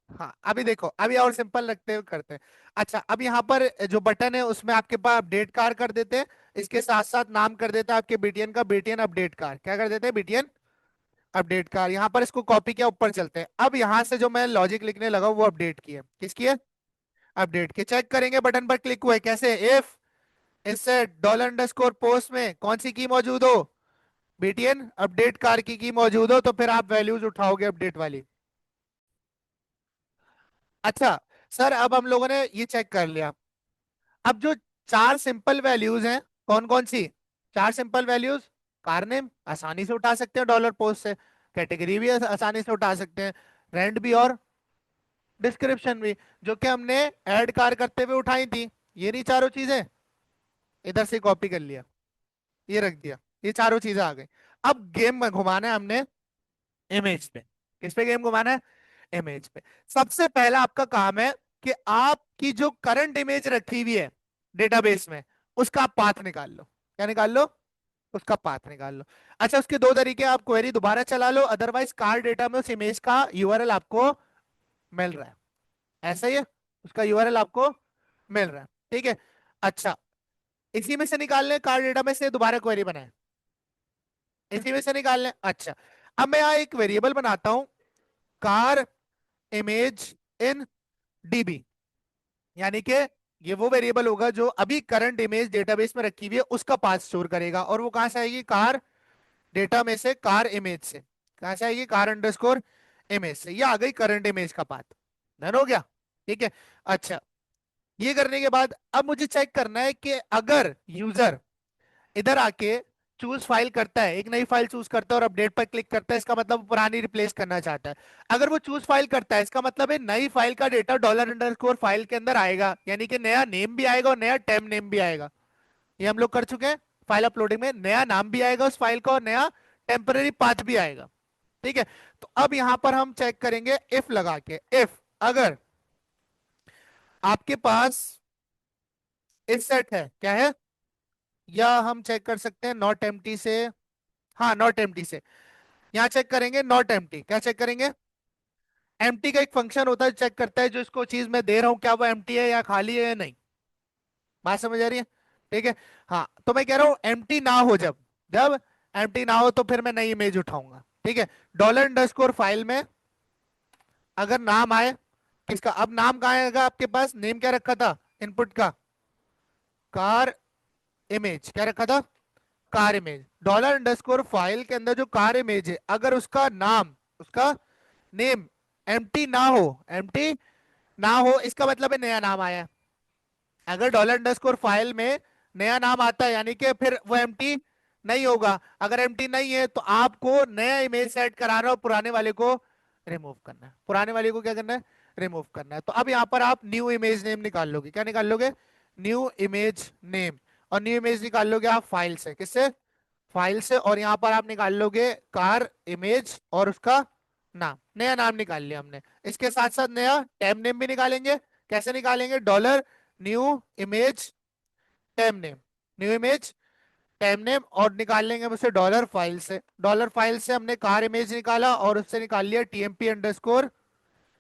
[SPEAKER 1] हाँ अभी देखो, अभी और सिंपल रखते हुए करते हैं। अच्छा, अब यहाँ पर जो बटन है उसमें आपके पास अपडेट कार कर देते हैं। इसके साथ साथ नाम कर देते हैं आपके बीटीएन का, बीटीएन अपडेट कार। क्या कर देते हैं? BTN update car. यहाँ पर इसको कॉपी किया, ऊपर चलते हैं। अब यहाँ से जो मैं लॉजिक लिखने लगा वो अपडेट की है। किसकी है? अपडेट के। चेक करेंगे बटन पर क्लिक हुए कैसे, इफ इससे डॉलर अंडरस्कोर पोस्ट में कौन सी की मौजूद हो, बीटीएन अपडेट कार की मौजूद हो, तो फिर आप वैल्यूज उठाओगे अपडेट वाली। अच्छा सर, अब हम लोगों ने ये चेक कर लिया। अब जो चार सिंपल वैल्यूज हैं, कौन कौन सी चार सिंपल वैल्यूज? कार नेम आसानी से उठा सकते हैं डॉलर पोस्ट से, कैटेगरी भी आसानी से उठा सकते हैं, रेंट भी, और डिस्क्रिप्शन भी, जो कि हमने ऐड कार करते हुए उठाई थी। ये नहीं चारों चीजें, इधर से कॉपी कर लिया, ये रख दिया, ये चारों चीजें आ गई। अब गेम में घुमाना है हमने इमेज पे। किस पे गेम घुमाना है? इमेज पे। सबसे पहला आपका काम है कि आपकी जो करंट इमेज रखी हुई है डेटाबेस में उसका आप पाथ निकाल लो। क्या निकाल लो? उसका पाथ निकाल लो। अच्छा, उसके दो तरीके, आप क्वेरी दोबारा चला लो, अदरवाइज कार डेटा में उस इमेज का यूआरएल आपको मिल रहा है। ऐसा ही है, उसका यूआरएल आपको मिल रहा है, ठीक है। अच्छा, इसी में से निकाल लें, कार डेटा में से दोबारा क्वेरी बनाए, इसी में से निकाल लें। अच्छा, अब मैं यहाँ एक वेरिएबल बनाता हूं, कार इमेज इन डीबी, यानी कि ये वो वेरिएबल होगा जो अभी करंट इमेज डेटाबेस में रखी हुई है उसका पाथ स्टोर करेगा। और वो कहां से आएगी? कार डेटा में से, कार इमेज से। कहां से आएगी? कार अंडरस्कोर इमेज से। ये आ गई करंट इमेज का पाथ। डन हो गया, ठीक है। अच्छा, ये करने के बाद अब मुझे चेक करना है कि अगर यूजर इधर आके चूज फाइल करता है, एक नई फाइल चूज करता है और अपडेट पर क्लिक करता है, इसका मतलब वो पुरानी रिप्लेस करना चाहता है। अगर वो चूज फाइल करता है इसका मतलब है नई फाइल का डेटा डॉलर अंडरस्कोर फाइल के अंदर आएगा, यानी कि नया नेम भी आएगा और नया टेम नेम भी आएगा। ये हम लोग कर चुके हैं फाइल अपलोडिंग में, नया नाम भी आएगा उस फाइल का और नया टेम्पररी पाथ भी आएगा, ठीक है। तो अब यहां पर हम चेक करेंगे इफ लगा के, इफ अगर आपके पास इफ सेट है, क्या है, या हम चेक कर सकते हैं नॉट एम्प्टी से। हाँ, नॉट एम्प्टी से यहाँ चेक करेंगे। नॉट एम्प्टी क्या चेक करेंगे? एम्प्टी का एक फंक्शन होता है, चेक करता है जो इसको चीज मैं दे रहा हूं क्या वो एम्प्टी है या खाली है या नहीं। बात समझ आ रही है? ठीक है। हाँ, तो मैं कह रहा हूं एम्प्टी ना हो, जब जब एम्प्टी ना हो तो फिर मैं नई इमेज उठाऊंगा, ठीक है। डॉलर अंडरस्कोर फाइल में अगर नाम आए किसका, अब नाम कहाँ आएगा आपके पास? नेम क्या रखा था इनपुट का? Car image. क्या रखा था? Car image. Dollar underscore file के अंदर जो कार इमेज है अगर उसका नाम, उसका नेम एम्प्टी ना हो, एम्प्टी ना हो इसका मतलब है नया नाम आया है। अगर डॉलर अंडरस्कोर फाइल में नया नाम आता है यानी कि फिर वो एम्प्टी नहीं होगा। अगर एम्प्टी नहीं है तो आपको नया इमेज सेट कराना और पुराने वाले को रिमूव करना है। पुराने वाले को क्या करना है? रिमूव करना है। तो अब यहाँ पर आप न्यू इमेज नेम निकाल लोगे। क्या निकाल लोगे? New image name. और न्यू इमेज निकाल लोगे आप फाइल से। किससे? फाइल से। और यहाँ पर आप निकाल लोगे कार इमेज और उसका नाम, नया नाम निकाल लिया हमने। इसके साथ साथ नया टैब नेम भी निकालेंगे। कैसे निकालेंगे? Dollar new image tab name, new image tab name. और निकाल लेंगे हम उसे डॉलर फाइल से। डॉलर फाइल से हमने कार इमेज निकाला और उससे निकाल लिया टीएमपी अंडरस्कोर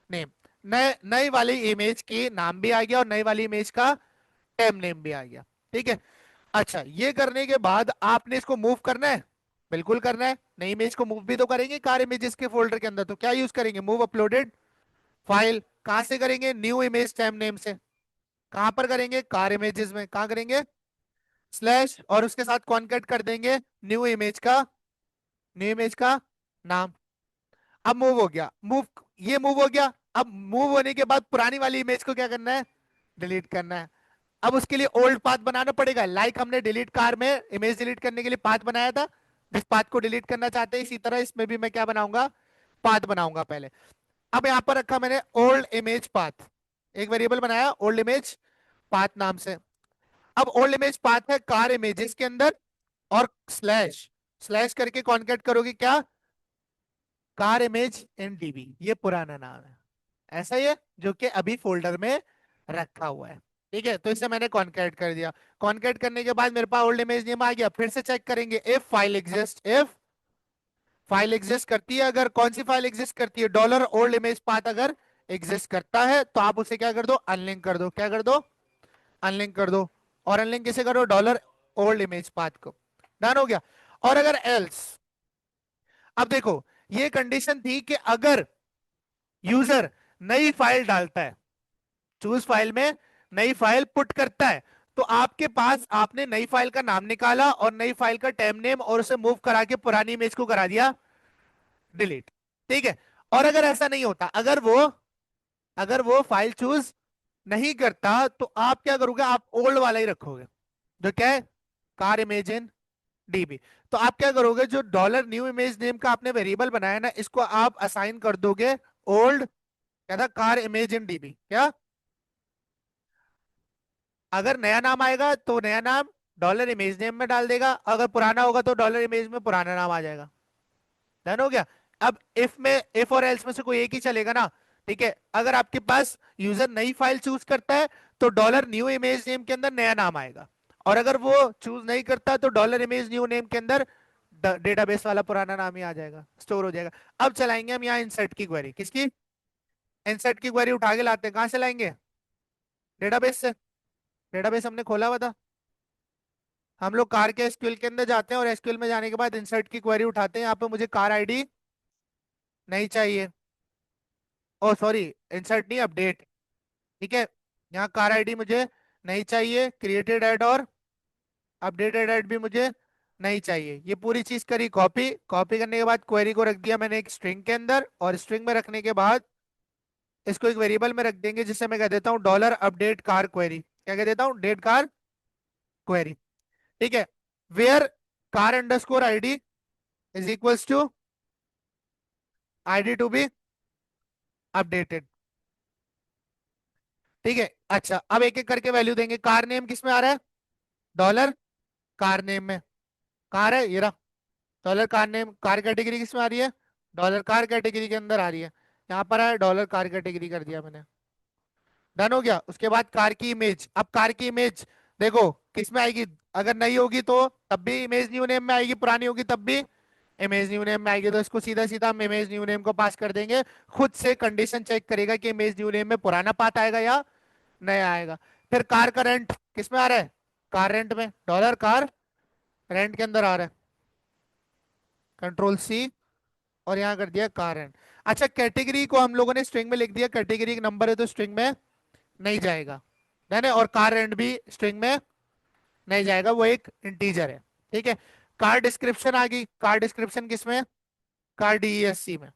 [SPEAKER 1] नेम। नए नई वाली इमेज की नाम भी आ गया और नई वाली इमेज का टैब नेम भी आ गया, ठीक है। अच्छा, ये करने के बाद आपने इसको मूव करना है, बिल्कुल करना है, नई इमेज को मूव भी तो करेंगे कार इमेजेस के फोल्डर के अंदर, तो क्या यूज करेंगे, मूव अपलोडेड फाइल। कहां से करेंगे, न्यू इमेज टाइम नेम से। कहां पर करेंगे, कार इमेजेस में। कहां करेंगे, स्लैश, और उसके साथ कॉन्केट कर देंगे न्यू इमेज का नाम। अब मूव हो गया, मूव, ये मूव हो गया। अब मूव होने के बाद पुरानी वाली इमेज को क्या करना है, डिलीट करना है। अब उसके लिए ओल्ड पाथ बनाना पड़ेगा, लाइक हमने डिलीट कार में इमेज डिलीट करने के लिए पाथ बनाया था, जिस पाथ को डिलीट करना चाहते हैं, इसी तरह इसमें भी मैं क्या बनाऊंगा, पाथ बनाऊंगा पहले। अब यहां पर रखा मैंने ओल्ड इमेज पाथ, एक वेरिएबल बनाया ओल्ड इमेज पाथ नाम से। अब ओल्ड इमेज पाथ है कार इमेजेस के अंदर, और स्लैश, स्लैश करके कॉन्केट करोगे क्या, कार इमेज इन डीबी, ये पुराना नाम है, ऐसा ही है जो कि अभी फोल्डर में रखा हुआ है। ठीक है, तो इसे मैंने कॉन्केट कर दिया। कॉन्केट करने के बाद मेरे पास ओल्ड इमेज नेम आ गया। फिर से चेक करेंगे, if file exist, if file exist करती है, अगर कौन सी फाइल एग्जिस्ट करती है, डॉलर ओल्ड इमेज पाथ अगर एग्जिस्ट करता है तो आप उसे क्या कर दो, अनलिंक कर दो। क्या कर दो, अनलिंक कर दो। और अनलिंक किसे करो, डॉलर ओल्ड इमेज पाथ को। डन हो गया। और अगर एल्स, अब देखो, ये कंडीशन थी कि अगर यूजर नई फाइल डालता है, चूज फाइल में नई फाइल पुट करता है, तो आपके पास आपने नई फाइल का नाम निकाला और नई फाइल का टेम नेम और उसे मूव करा के पुरानी इमेज को करा दिया डिलीट। ठीक है। और अगर ऐसा नहीं होता, अगर वो फाइल चूज नहीं करता, तो आप क्या करोगे, आप ओल्ड वाला ही रखोगे, जो क्या है, कार इमेज इन डीबी। तो आप क्या करोगे, जो डॉलर न्यू इमेज नेम का आपने वेरिएबल बनाया ना, इसको आप असाइन कर दोगे ओल्ड, क्या था, कार इमेज इन डीबी। क्या, अगर नया नाम आएगा तो नया नाम डॉलर इमेज नेम में डाल देगा, अगर पुराना होगा तो डॉलर इमेज में पुराना नाम आ जाएगा। डन हो गया। अब इफ में, इफ और एल्स में से कोई एक ही चलेगा ना। ठीक है, अगर आपके पास यूजर नई फाइल चूज करता है तो डॉलर न्यू इमेज नेम के अंदर नया नाम आएगा, और अगर वो चूज नहीं करता तो डॉलर इमेज न्यू नेम के अंदर डेटाबेस वाला पुराना नाम ही आ जाएगा, स्टोर हो जाएगा। अब चलाएंगे हम यहाँ इंसर्ट की क्वेरी, किसकी, इंसर्ट की क्वेरी उठा के लाते हैं, कहां से लाएंगे, डेटाबेस से। डेटाबेस हमने खोला हुआ था, हम लोग कार के एसक्यूएल के अंदर जाते हैं और एसक्यूएल में जाने के बाद इंसर्ट की क्वेरी उठाते हैं। यहाँ पे मुझे कार आईडी नहीं चाहिए, ओ सॉरी, इंसर्ट नहीं, अपडेट। ठीक है, यहाँ कार आईडी मुझे नहीं चाहिए, क्रिएटेड ऐड और अपडेटेड ऐड भी मुझे नहीं चाहिए। ये पूरी चीज करी कॉपी, कॉपी करने के बाद क्वेरी को रख दिया मैंने एक स्ट्रिंग के अंदर, और स्ट्रिंग में रखने के बाद इसको एक वेरिएबल में रख देंगे, जिससे मैं कह देता हूँ डॉलर अपडेट कार क्वेरी। क्या कह देता हूँ, डेट कार क्वेरी। ठीक है, where car underscore ID is equals to ID to be updated. ठीक है, अच्छा, अब एक एक करके वैल्यू देंगे। कार नेम किस में आ रहा है, डॉलर कार नेम में, कार है ये रहा, dollar car name. Car category किस में आ रही है, डॉलर कार कैटेगरी के अंदर आ रही है, यहाँ पर है डॉलर कार कैटेगरी कर दिया मैंने। डन हो गया। उसके बाद कार की इमेज, अब कार की इमेज देखो किस में आएगी, अगर नई होगी तो तब भी इमेज न्यू नेम में आएगी, पुरानी होगी तब भी इमेज न्यू नेम में आएगी, तो इसको सीधा सीधा हम इमेज न्यू नेम को पास कर देंगे। खुद से कंडीशन चेक करेगा कि इमेज न्यू नेम में पुराना पाथ आएगा या नया आएगा। फिर कार का रेंट किस में आ रहा है, कार रेंट में, डॉलर कार रेंट के अंदर आ रहा है, कंट्रोल सी, और यहाँ कर दिया कार रेंट। अच्छा, कैटेगरी को हम लोगों ने स्ट्रिंग में लिख दिया, कैटेगरी एक नंबर है तो स्ट्रिंग में नहीं जाएगा, है, और कार रेंट भी स्ट्रिंग में नहीं जाएगा, वो एक इंटीजर है। ठीक है, कार डिस्क्रिप्शन आ गई, कार डिस्क्रिप्शन किस में, कार डीईएससी में,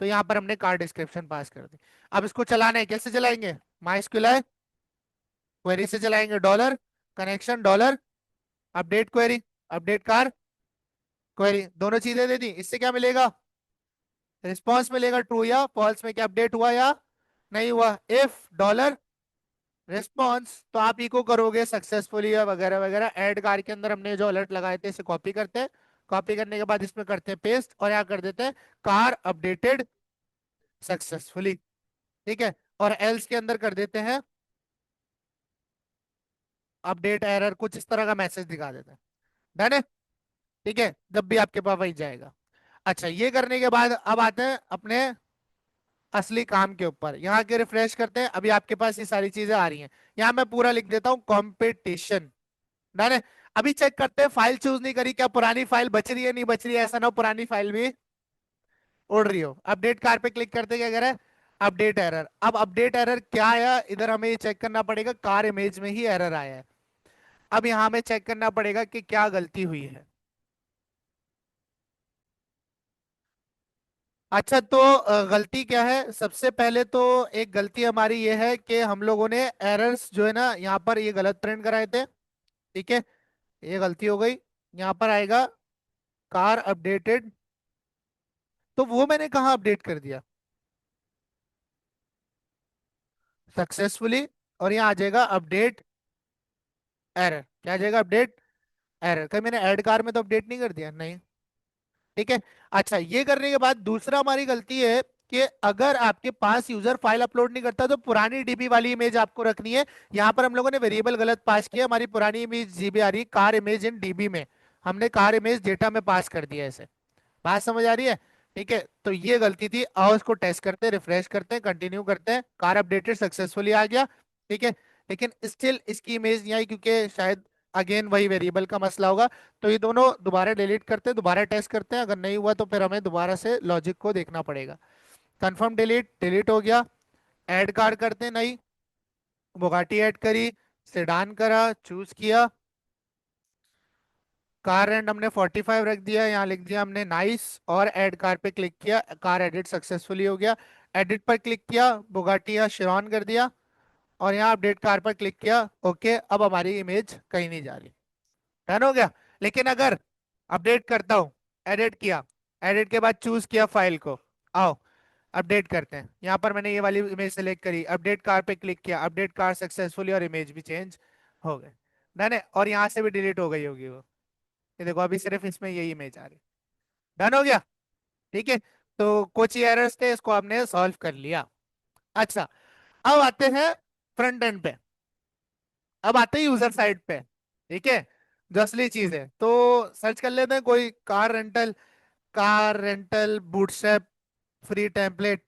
[SPEAKER 1] तो यहाँ पर हमने कार डिस्क्रिप्शन पास कर दी। अब इसको चलाना है, कैसे चलाएंगे, माइस्क्यूएल क्वेरी से चलाएंगे, dollar connection dollar update query, update car query, दोनों चीजें दे दी। इससे क्या मिलेगा, रिस्पॉन्स मिलेगा ट्रू या फॉल्स में, क्या अपडेट हुआ या नहीं हुआ। इफ डॉलर रिस्पॉन्स, तो आप इको करोगे सक्सेसफुली या वगैरह वगैरह। ऐड कार के अंदर हमने जो अलर्ट लगाए थे इसे कॉपी करते हैं, कॉपी करने के बाद इसमें करते हैं पेस्ट, और यहाँ कर देते हैं कार अपडेटेड सक्सेसफुली। ठीक है, और एल्स के अंदर कर देते हैं अपडेट एरर, कुछ इस तरह का मैसेज दिखा देते हैं। डन है। ठीक है, जब भी आपके पास वही जाएगा। अच्छा, ये करने के बाद अब आते हैं अपने असली काम के ऊपर। यहाँ के रिफ्रेश करते हैं, अभी आपके पास ये सारी चीजें आ रही हैं। यहाँ मैं पूरा लिख देता हूँ कंपटीशन। डन है। अभी चेक करते हैं, फाइल चूज नहीं करी, क्या पुरानी फाइल बच रही है नहीं बच रही है, ऐसा ना हो पुरानी फाइल भी उड़ रही हो। अपडेट कार पे क्लिक करते क्या करें, अपडेट एरर। अब अपडेट एरर क्या आया इधर हमें ये चेक करना पड़ेगा, कार इमेज में ही एरर आया है। अब यहाँ हमें चेक करना पड़ेगा कि क्या गलती हुई है। अच्छा तो गलती क्या है, सबसे पहले तो एक गलती हमारी ये है कि हम लोगों ने एरर्स जो है ना यहाँ पर ये गलत प्रिंट कराए थे। ठीक है, ये गलती हो गई। यहाँ पर आएगा कार अपडेटेड, तो वो मैंने कहाँ अपडेट कर दिया सक्सेसफुली, और यहाँ आ जाएगा अपडेट एरर। क्या आ जाएगा, अपडेट एरर। कहीं मैंने ऐड कार में तो अपडेट नहीं कर दिया, नहीं। ठीक है। अच्छा, ये करने के बाद दूसरा हमारी गलती है कि अगर आपके पास यूजर फाइल अपलोड नहीं करता तो पुरानी डीबी वाली इमेज आपको रखनी है। यहां पर हम लोगों ने वेरिएबल गलत पास किया, हमारी पुरानी इमेज जीबी आ रही है, कार इमेज इन डीबी में, हमने कार इमेज डेटा में पास कर दिया ऐसे। बात समझ आ रही है? ठीक है, तो ये गलती थी। आओ इसको टेस्ट करते हैं, रिफ्रेश करते हैं, कंटिन्यू करते हैं, कार अपडेटेड सक्सेसफुली आ गया। ठीक है, लेकिन स्टिल इसकी इमेज नहीं आई क्योंकि शायद अगेन वही वेरिएबल का मसला होगा। तो ये दोनों दोबारा डिलीट करते हैं, दोबारा टेस्ट करते हैं, अगर नहीं हुआ तो फिर हमें दोबारा से लॉजिक को देखना पड़ेगा। कंफर्म डिलीट, डिलीट हो गया। ऐड कार करते हैं, नहीं, बुगाटी ऐड करी, सेडान करा, चूज किया, कार रेंट हमने 45 रख दिया, यहाँ लिख दिया हमने नाइस, और ऐड कार पे क्लिक किया, कार एडिट सक्सेसफुली हो गया। एडिट पर क्लिक किया, बुगाटी या शिरॉन कर दिया, और यहाँ अपडेट कार पर क्लिक किया। ओके, अब हमारी इमेज कहीं नहीं जा रही, डन हो गया। लेकिन अगर अपडेट करता हूँ, एडिट किया, एडिट के बाद चूज किया फाइल को, आओ अपडेट करते हैं, यहाँ पर मैंने ये वाली इमेज सेलेक्ट करी, अपडेट कार पे क्लिक किया, अपडेट कार सक्सेसफुली, और इमेज भी चेंज हो गए, डन है। और यहाँ से भी डिलीट हो गई होगी वो, ये देखो अभी सिर्फ इसमें यही इमेज आ रही, डन हो गया। ठीक है, तो कुछ एरर्स थे, इसको आपने सॉल्व कर लिया। अच्छा, अब आते हैं फ्रंट एंड पे, अब आते हैं यूजर साइड पे। ठीक है, जो असली चीज है, तो सर्च कर लेते हैं कोई car rental bootstrap free template.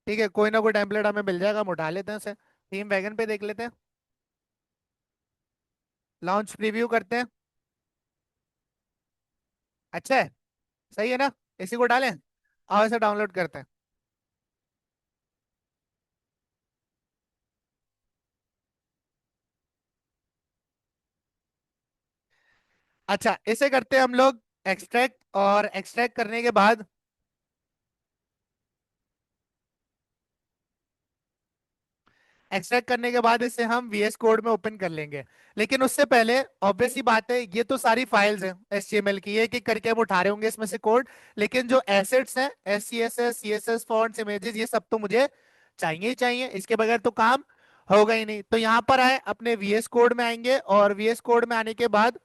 [SPEAKER 1] ठीक है, कोई ना कोई टेम्पलेट हमें मिल जाएगा, हम उठा लेते हैं उसे। थीम वैगन पे देख लेते हैं, लॉन्च प्रीव्यू करते हैं। अच्छा है, सही है ना, इसी को डालें, आओ इसे डाउनलोड करते हैं। अच्छा, इसे करते हैं हम लोग एक्सट्रैक्ट, और एक्सट्रैक्ट करने के बाद, एक्सट्रैक्ट करने के बाद इसे हम वीएस कोड में ओपन कर लेंगे। लेकिन उससे पहले ऑब्वियस सी बात है, ये तो सारी फाइल्स हैं एचटीएमएल की, एक एक करके हम उठा रहे होंगे इसमें से कोड। लेकिन जो एसेट्स हैं, एससीएसएस, सीएसएस, फॉन्ट्स, इमेजेस, ये सब तो मुझे चाहिए ही चाहिए, इसके बगैर तो काम होगा ही नहीं। तो यहाँ पर आए, अपने वीएस कोड में आएंगे, और वीएस कोड में आने के बाद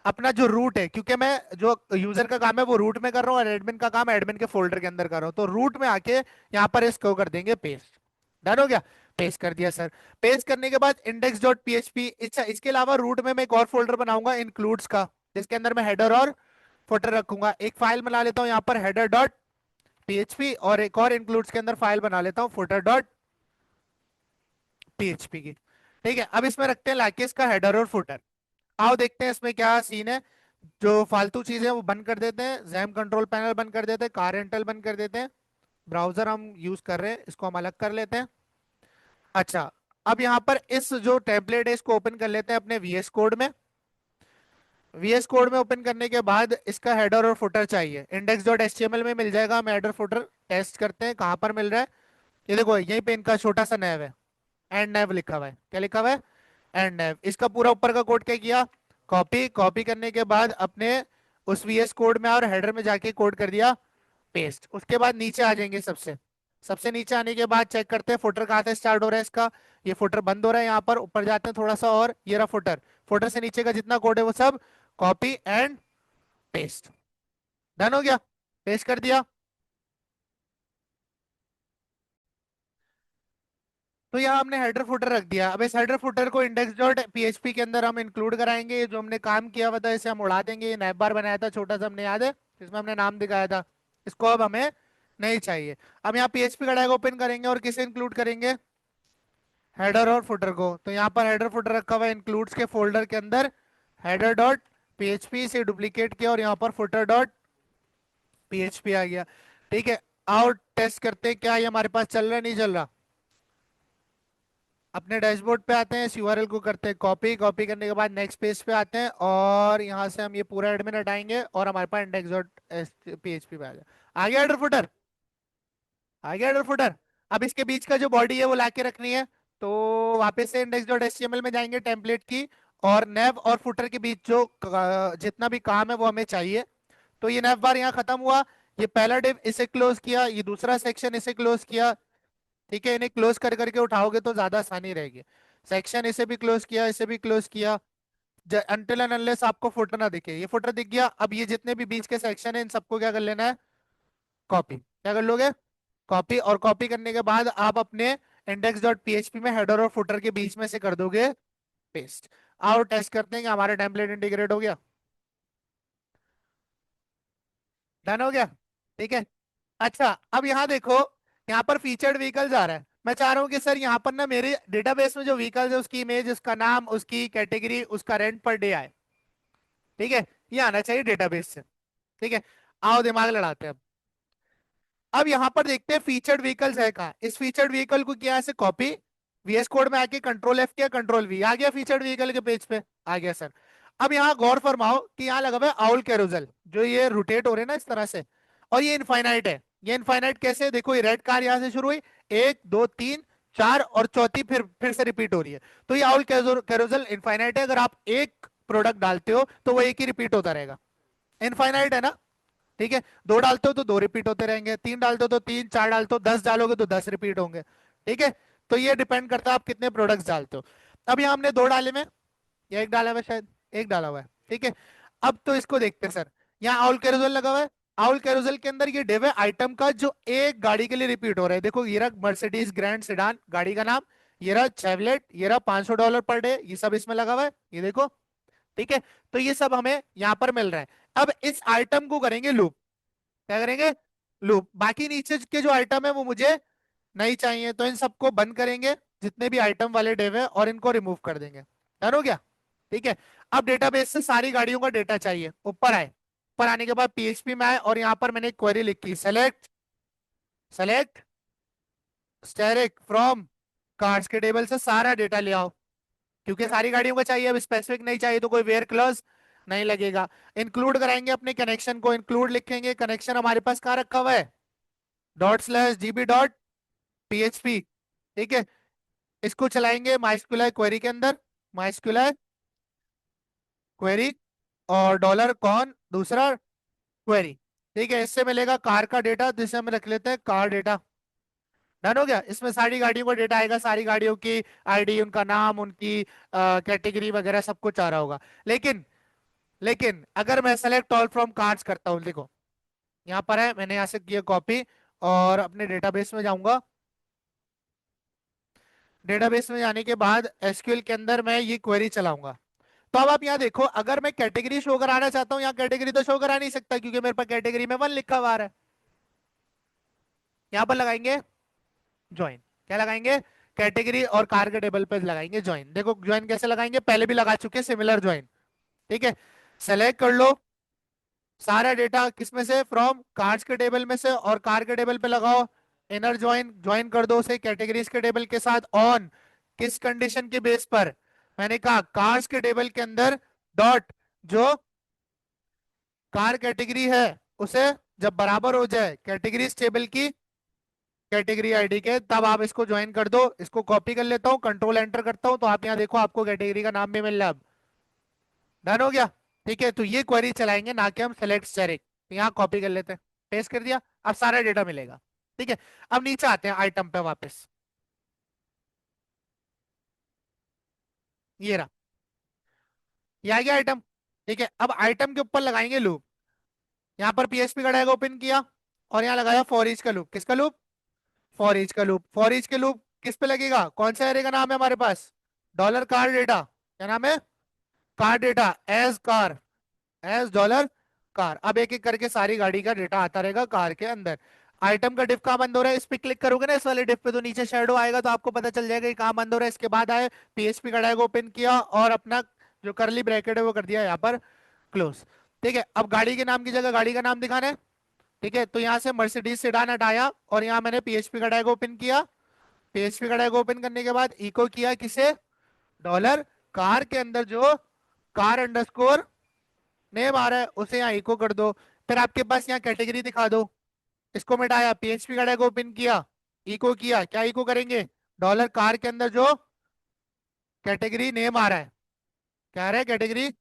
[SPEAKER 1] अपना जो रूट है, क्योंकि मैं जो यूजर का काम है वो रूट में कर रहा हूँ, और एडमिन का काम एडमिन के फोल्डर के अंदर कर रहा हूँ, तो रूट में आके यहाँ पर इसको कर देंगे पेस्ट। डन हो गया, पेस्ट कर दिया सर। पेस्ट करने के बाद इंडेक्स डॉट पीएचपी, अच्छा इसके अलावा रूट में मैं एक और फोल्डर बनाऊंगा इंक्लूड्स का, जिसके अंदर मैं हेडर और फुटर रखूंगा। एक फाइल बना लेता हूँ यहाँ पर हेडर डॉट पीएचपी, और एक और इंक्लूड्स के अंदर फाइल बना लेता हूँ फुटर डॉट पीएचपी की। ठीक है, अब इसमें रखते हैं लाके इसका हेडर और फुटर। आओ देखते हैं इसमें क्या सीन है। जो फालतू चीजें वो बंद कर देते हैं, जैम कंट्रोल पैनल बंद कर देते हैं, कार रेंटल बंद कर देते हैं, ब्राउजर हम यूज कर रहे हैं इसको हम अलग कर लेते हैं। अच्छा, अब यहाँ पर इस जो टेम्पलेट है इसको ओपन कर लेते हैं अपने वीएस कोड में। वीएस कोड में ओपन करने के बाद इसका हेडर और फुटर चाहिए, इंडेक्स डॉट एचटीएमएल में मिल जाएगा। हम हेडर फुटर टेस्ट करते हैं कहाँ पर मिल रहा है। ये देखो यहीं पे इनका छोटा सा नैव है, एंड नैव लिखा हुआ है। क्या लिखा हुआ है, एंड नैव। इसका पूरा ऊपर का कोड क्या किया, कॉपी, कॉपी करने के बाद अपने उस वीएस कोड में और हेडर में जाके कोड कर दिया पेस्ट। उसके बाद नीचे आ जाएंगे, सबसे सबसे नीचे आने के बाद चेक करते हैं फुटर कहाँ से स्टार्ट हो रहा है इसका। ये फुटर बंद हो रहा है, यहाँ पर ऊपर जाते हैं थोड़ा सा, और ये रहा फुटर। फुटर से नीचे का जितना कोड है वो सब कॉपी एंड पेस्ट। डन हो गया, पेस्ट कर दिया। तो यहाँ हमने हेडर फुटर रख दिया। अब इस हेडर फुटर को इंडेक्स डॉट पीएचपी के अंदर हम इंक्लूड कराएंगे। ये जो हमने काम किया हुआ था इसे हम उड़ा देंगे। ये नैप बार बनाया था छोटा सा, हमने याद है, इसमें हमने नाम दिखाया था। इसको अब हमें नहीं चाहिए। अब यहाँ पीएचपी का टैग ओपन करेंगे और किसे इंक्लूड करेंगे, हेडर और फुटर को। तो यहाँ पर हेडर फुटर रखा हुआ है इंक्लूड्स के फोल्डर के अंदर, हेडर डॉट पीएचपी से डुप्लीकेट किया और यहाँ पर फुटर डॉट पीएचपी आ गया। ठीक है, आओ टेस्ट करते हैं क्या ये हमारे पास चल रहा है नहीं चल रहा। अपने डैशबोर्ड पे आते हैं, इस यूआरएल को करते हैं कॉपी, कॉपी करने के बाद नेक्स्ट पेज पे आते हैं और यहाँ से हम ये पूरा एडमिन हटाएंगे और हमारे पास इंडेक्स डॉट पीएचपी पे आ गया हेडर फुटर, आ गया हेडर फुटर। अब इसके बीच का जो बॉडी है वो लाके रखनी है, तो वापस से इंडेक्स डॉट एचटीएमएल में जाएंगे, टेम्पलेट की, और नेव और फुटर के बीच जो जितना भी काम है वो हमें चाहिए। तो ये नेव बार यहाँ खत्म हुआ, ये पहला डिव इसे क्लोज किया, ये दूसरा सेक्शन इसे क्लोज किया। ठीक है, इन्हें क्लोज कर करके उठाओगे तो ज्यादा आसानी रहेगी। सेक्शन इसे भी क्लोज किया, इसे भी क्लोज किया, अनटिल एंड अनलेस आपको फुटर ना दिखे। ये फुटर दिख गया, अब ये जितने भी बीच के सेक्शन है इन सबको क्या कर लेना है, कॉपी। क्या कर लोगे, कॉपी। और कॉपी करने के बाद आप अपने इंडेक्स डॉट पीएचपी में हेडर और फुटर के बीच में से कर दोगे पेस्ट। आओ टेस्ट करते हैं कि हमारा टेम्पलेट इंटीग्रेट हो गया। डन हो गया। ठीक है, अच्छा अब यहाँ देखो, यहाँ पर फीचर्ड व्हीकल्स आ रहा है। मैं चाह रहा हूँ कि सर यहाँ पर ना मेरे डेटाबेस में जो व्हीकल्स है उसकी इमेज, उसका नाम, उसकी कैटेगरी, उसका रेंट पर डे आए। ठीक है, ये आना चाहिए डेटाबेस से। ठीक है, आओ दिमाग लड़ाते हैं अब यहाँ पर देखते हैं फीचर्ड व्हीकल्स है कहाँ। इस फीचर्ड व्हीकल को किया ऐसे कॉपी, वीएस कोड में आके कंट्रोल एफ किया, कंट्रोल वी, आ गया फीचर्ड व्हीकल के पेज पे, आ गया सर। अब यहाँ गौर फरमाओ कि यहाँ लगा हुआ है आउल कैरोजल, जो ये रोटेट हो रहे हैं ना इस तरह से, और ये इनफाइनाइट है। ये इनफाइनाइट कैसे, देखो ये रेड कार यहाँ से शुरू हुई, एक दो तीन चार, और चौथी फिर से रिपीट हो रही है। तो ये आउल कैरोजल इनफाइनाइट है, अगर आप एक प्रोडक्ट डालते हो तो वो एक ही रिपीट होता रहेगा। इनफाइनाइट है ना। ठीक है, दो डालते हो तो दो रिपीट होते रहेंगे, तीन डालते हो तो तीन, चार डालते हो 10 डालोगे तो 10 रिपीट होंगे। ठीक है, तो ये डिपेंड करता है आप कितने प्रोडक्ट्स डालते हो। अब यहाँ हमने दो डाले में, या एक डाला हुआ है शायद, एक डाला हुआ है। ठीक है, अब तो इसको देखते हैं सर। यहाँ आउल कैरोजल लगा हुआ है, आउल कैरोजल के अंदर ये डिव है आइटम का जो एक गाड़ी के लिए रिपीट हो रहा है। देखो ये रहा मर्सिडीज ग्रैंड सेडान गाड़ी का नाम, ये रहा चेवलेट, ये रहा $500 पर डे, ये सब इसमें लगा हुआ है, ये देखो। ठीक है, तो ये सब हमें यहाँ पर मिल रहा है। अब इस आइटम को करेंगे लूप। क्या करेंगे, लूप। बाकी नीचे के जो आइटम है वो मुझे नहीं चाहिए, तो इन सबको बंद करेंगे, जितने भी आइटम वाले डिव है, और इनको रिमूव कर देंगे। डन हो गया। ठीक है, अब डेटाबेस से सारी गाड़ियों का डेटा चाहिए, ऊपर आए। ऊपर आने के बाद पीएचपी में आए और यहाँ पर मैंने एक क्वेरी लिखी, select select steric from cards के टेबल से सारा डेटा ले आओ, क्योंकि सारी गाड़ियों का चाहिए। अब स्पेसिफिक नहीं चाहिए तो कोई वेयर क्लॉज नहीं लगेगा। इंक्लूड कराएंगे अपने कनेक्शन को, इंक्लूड लिखेंगे, कनेक्शन हमारे पास कहाँ रखा हुआ है, ./gb डॉट पीएचपी। ठीक है, इसको चलाएंगे माइस्क्यूल क्वेरी के अंदर, माइस्क्यूल क्वेरी, और डॉलर कॉन दूसरा क्वेरी। ठीक है, इससे मिलेगा कार का डेटा, जिसे हम रख लेते हैं कार डेटा। डन हो गया, इसमें सारी गाड़ियों का डेटा आएगा, सारी गाड़ियों की आईडी, उनका नाम, उनकी कैटेगरी वगैरह सब कुछ आ रहा होगा। लेकिन लेकिन अगर मैं सेलेक्ट ऑल फ्रॉम कार्ड्स करता हूँ, देखो यहाँ पर है, मैंने यहाँ से किया कॉपी और अपने डेटाबेस में जाऊंगा। डेटाबेस में जाने के बाद एसक्यूएल के अंदर मैं ये क्वेरी चलाऊंगा। तो अब आप यहाँ देखो, अगर मैं कैटेगरी शो कराना चाहता हूँ, यहाँ कैटेगरी तो शो करा नहीं सकता क्योंकि मेरे पास कैटेगरी में 1 लिखा हुआ आ रहा है। यहाँ पर लगाएंगे ज्वाइन। क्या लगाएंगे, कैटेगरी और कार के टेबल पे लगाएंगे ज्वाइन। देखो ज्वाइन कैसे लगाएंगे, पहले भी लगा चुके सिमिलर ज्वाइन। ठीक है, सेलेक्ट कर लो सारा डेटा, किसमें से, फ्रॉम कार्ड्स के टेबल में से, और कार के टेबल पे लगाओ इनर ज्वाइन, ज्वाइन कर दो उसे कैटेगरीज के टेबल के साथ। ऑन किस कंडीशन के बेस पर, मैंने कहा कार्स के टेबल के अंदर डॉट जो कार कैटेगरी है उसे जब बराबर हो जाए कैटेगरीज टेबल की कैटेगरी आईडी के, तब आप इसको ज्वाइन कर दो। इसको कॉपी कर लेता हूँ, कंट्रोल एंटर करता हूँ, तो आप यहाँ देखो आपको कैटेगरी का नाम भी मिल रहा है अब। डन हो गया। ठीक है, तो ये क्वेरी चलाएंगे ना कि हम सेलेक्ट स्टेरिक। यहाँ कॉपी कर लेते हैं, पेस्ट कर दिया, अब सारा डेटा मिलेगा। ठीक है, अब नीचे आते हैं आइटम पे वापस, ये रहा, ये आ गया आइटम। ठीक है, अब आइटम के ऊपर लगाएंगे लूप। यहाँ पर पीएचपी का टैग ओपन किया और यहाँ लगाया फॉर ईच का लूप। किसका लूप, फॉर ईच का लूप। फॉर ईच के लूप किस पे लगेगा, कौन सा एरे का नाम है हमारे पास, डॉलर कार डेटा। क्या नाम है, car data, as car, as dollar car. अब एक एक करके सारी गाड़ी का डेटा आता रहेगा कार के अंदर। आइटम का डिफ कहाँ बंद हो रहा है, इस पे क्लिक करोगे ना इस वाले डिफ पे, तो नीचे शेडो आएगा, तो आपको पता चल जाएगा कि कहाँ बंद हो रहा है। इसके बाद आए पीएचपी का टैग ओपन किया और अपना जो करली ब्रैकेट है वो कर दिया यहाँ पर क्लोज। ठीक है, अब गाड़ी के नाम की जगह गाड़ी का नाम दिखाना है। ठीक है, तो यहाँ से मर्सिडीज सेडान हटाया और यहाँ मैंने पीएचपी का टैग ओपन किया। पीएचपी का टैग ओपन करने के बाद इको किया किसे, डॉलर कार के अंदर जो कार अंडरस्कोर नेम आ रहा है उसे यहाँ इको कर दो। फिर आपके पास यहाँ कैटेगरी दिखा दो, इसको मिटाया, पीएचपी का टैग ओपन किया, इको किया, क्या इको करेंगे, डॉलर कार के अंदर जो कैटेगरी नेम आ रहा है, क्या आ रहा है कैटेगरी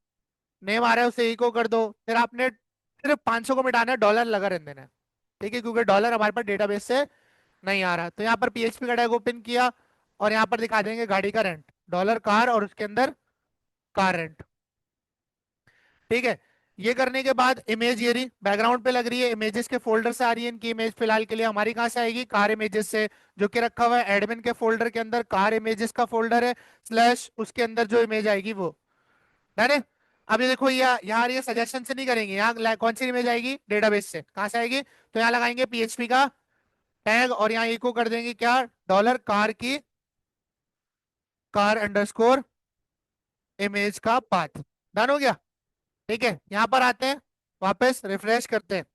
[SPEAKER 1] नेम आ रहा है उसे इको कर दो। फिर आपने सिर्फ 500 को मिटाना है, डॉलर लगा रहने देना है। ठीक है, क्योंकि डॉलर हमारे पास डेटाबेस से नहीं आ रहा, तो यहाँ पर पीएचपी का टैग ओपन किया और यहाँ पर दिखा देंगे गाड़ी का रेंट, डॉलर कार और उसके अंदर कार रेंट। ठीक है, ये करने के बाद इमेज ये रही बैकग्राउंड पे लग रही है, इमेजेस के फोल्डर से आ रही है इनकी इमेज, फिलहाल के लिए हमारी कहाँ से आएगी, कार इमेजेस से, जो कि रखा हुआ है एडमिन के फोल्डर के अंदर, कार इमेजेस का फोल्डर है स्लैश उसके अंदर जो इमेज आएगी वो। डन है। अब ये देखो यहाँ ये सजेशन से नहीं करेंगे, यहाँ कौन सी इमेज आएगी, डेटाबेस से, कहाँ से आएगी, तो यहाँ लगाएंगे पीएचपी का टैग और यहाँ इको कर देंगे क्या, डॉलर कार की कार अंडरस्कोर इमेज का पाथ। डन हो गया। ठीक है, यहां पर आते हैं, वापस रिफ्रेश करते हैं।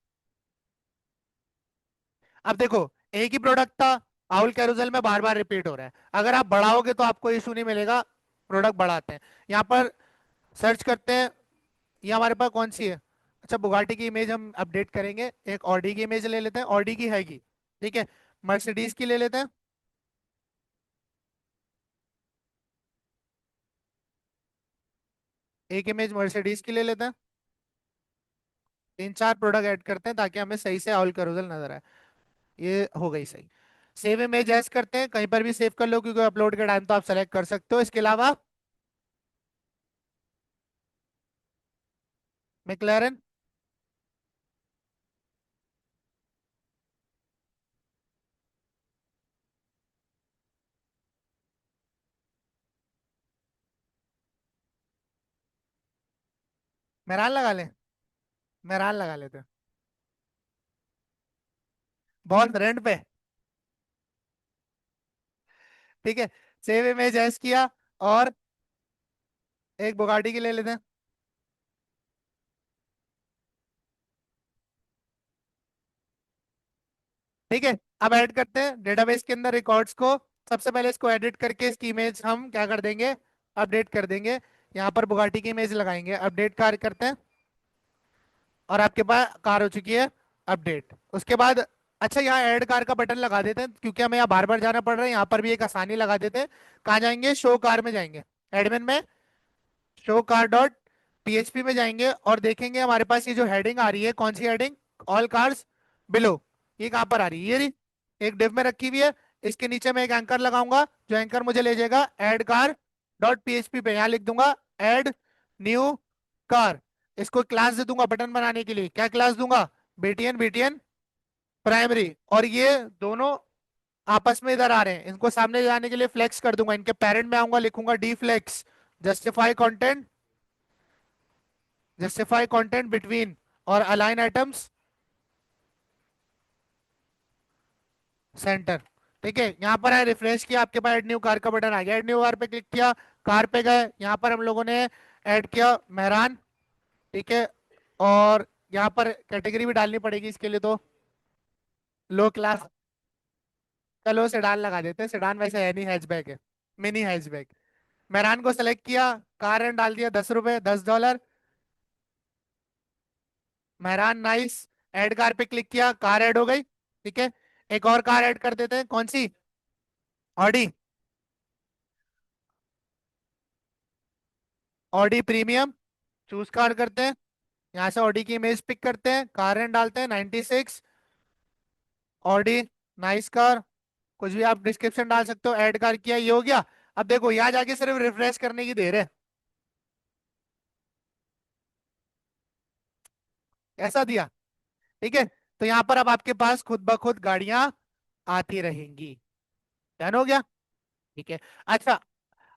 [SPEAKER 1] अब देखो, एक ही प्रोडक्ट था, आउल कैरोसेल में बार बार रिपीट हो रहा है, अगर आप बढ़ाओगे तो आपको इशू नहीं मिलेगा, प्रोडक्ट बढ़ाते हैं। यहाँ पर सर्च करते हैं, ये हमारे पास कौन सी है, अच्छा बुगाटी की इमेज हम अपडेट करेंगे, एक ऑडी की इमेज ले लेते हैं, ऑडी की हैगी। ठीक है, मर्सिडीज की ले लेते हैं, एक इमेज मर्सिडीज की ले लेते हैं, तीन चार प्रोडक्ट ऐड करते हैं ताकि हमें सही से आउल कैरोसेल नजर आए। ये हो गई सही। सेव इमेज एज करते हैं, कहीं पर भी सेव कर लो क्योंकि अपलोड के टाइम तो आप सेलेक्ट कर सकते हो। इसके अलावा मैक्लेरन, मेरान लगा ले, मेरान लगा लेते हैं, बहुत रेंट पे। ठीक है, सेव इमेज एज किया और एक बुगाटी की ले लेते हैं। ठीक है, अब ऐड करते हैं डेटाबेस के अंदर रिकॉर्ड्स को। सबसे पहले इसको एडिट करके इसकी इमेज हम क्या कर देंगे, अपडेट कर देंगे। यहाँ पर बुगाटी की इमेज लगाएंगे, अपडेट कार करते हैं और आपके पास कार हो चुकी है अपडेट। उसके बाद अच्छा यहाँ ऐड कार का बटन लगा देते हैं क्योंकि हमें यहाँ बार बार जाना पड़ रहा है, यहाँ पर भी एक आसानी लगा देते हैं। कहाँ जाएंगे, शो कार में जाएंगे, एडमिन में शो कार डॉट पीएचपी में जाएंगे और देखेंगे हमारे पास ये जो हेडिंग आ रही है, कौन सी हेडिंग, ऑल कार्स बिलो, ये कहाँ पर आ रही है, ये रही, एक डिव में रखी हुई है। इसके नीचे मैं एक एंकर लगाऊंगा, जो एंकर मुझे ले जाएगा एड कार डॉट पीएचपी पे, यहाँ लिख दूंगा एड न्यू कार। इसको क्लास दे दूंगा बटन बनाने के लिए, क्या क्लास दूंगा, बीटीएन बीटीएन प्राइमरी, और ये दोनों आपस में इधर आ रहे हैं, इनको सामने जाने के लिए फ्लेक्स कर दूंगा, इनके पेरेंट में आऊंगा, लिखूंगा D flex, justify content, justify content between और अलाइन आइटम्स सेंटर। ठीक है, यहाँ पर है रिफ्रेश किया, आपके पास एड न्यू कार का बटन आ गया, एड न्यू कार पे क्लिक किया, कार पे गए, यहाँ पर हम लोगों ने ऐड किया मेहरान। ठीक है, और यहाँ पर कैटेगरी भी डालनी पड़ेगी इसके लिए, तो लो क्लास, चलो सेडान लगा देते हैं, सेडान वैसे है नहीं, हैचबैक है, मिनी हैचबैक। मेहरान को सेलेक्ट किया, कार रेंट डाल दिया 10 रुपए, $10। मेहरान नाइस, ऐड कार पे क्लिक किया, कार ऐड हो गई। ठीक है, एक और कार ऐड कर देते हैं, कौन सी, Audi, Audi premium, choose car करते हैं, यहाँ से ऑडी की इमेज पिक करते हैं, कार रेंट डालते हैं 96, ऑडी नाइस कार, कुछ भी आप डिस्क्रिप्शन डाल सकते हो, ऐड कार किया, ये हो गया। अब देखो यहाँ जाके सिर्फ रिफ्रेश करने की देर है, ऐसा दिया। ठीक है, तो यहाँ पर अब आपके पास खुद ब खुद गाड़ियां आती रहेंगी। डन हो गया। ठीक है, अच्छा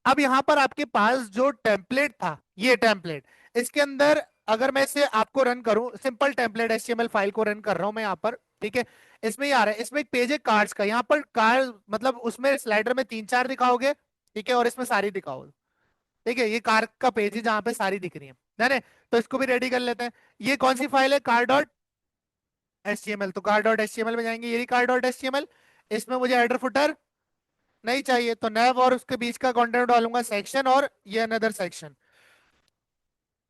[SPEAKER 1] अब यहाँ पर आपके पास जो टेम्पलेट था, ये टेम्पलेट, इसके अंदर अगर मैं इसे आपको रन करूं, सिंपल टेम्पलेट एचटीएमएल फाइल को रन कर रहा हूं मैं यहाँ पर। ठीक है, इसमें ये आ रहा है, इसमें एक पेज है कार्ड्स का, यहाँ पर कार मतलब उसमें स्लाइडर में तीन चार दिखाओगे, ठीक है, और इसमें सारी दिखाओ। ठीक है, ये कार का पेज है जहां पे सारी दिख रही है। नहीं, तो इसको भी रेडी कर लेते हैं। ये कौन सी फाइल है? Car dot H T M L. तो car dot H T M L में जाएंगे, ये car dot H T M L. इसमें मुझे हेडर फुटर नहीं चाहिए, तो नैव और उसके बीच का कंटेंट डालूंगा सेक्शन, और ये अनदर सेक्शन।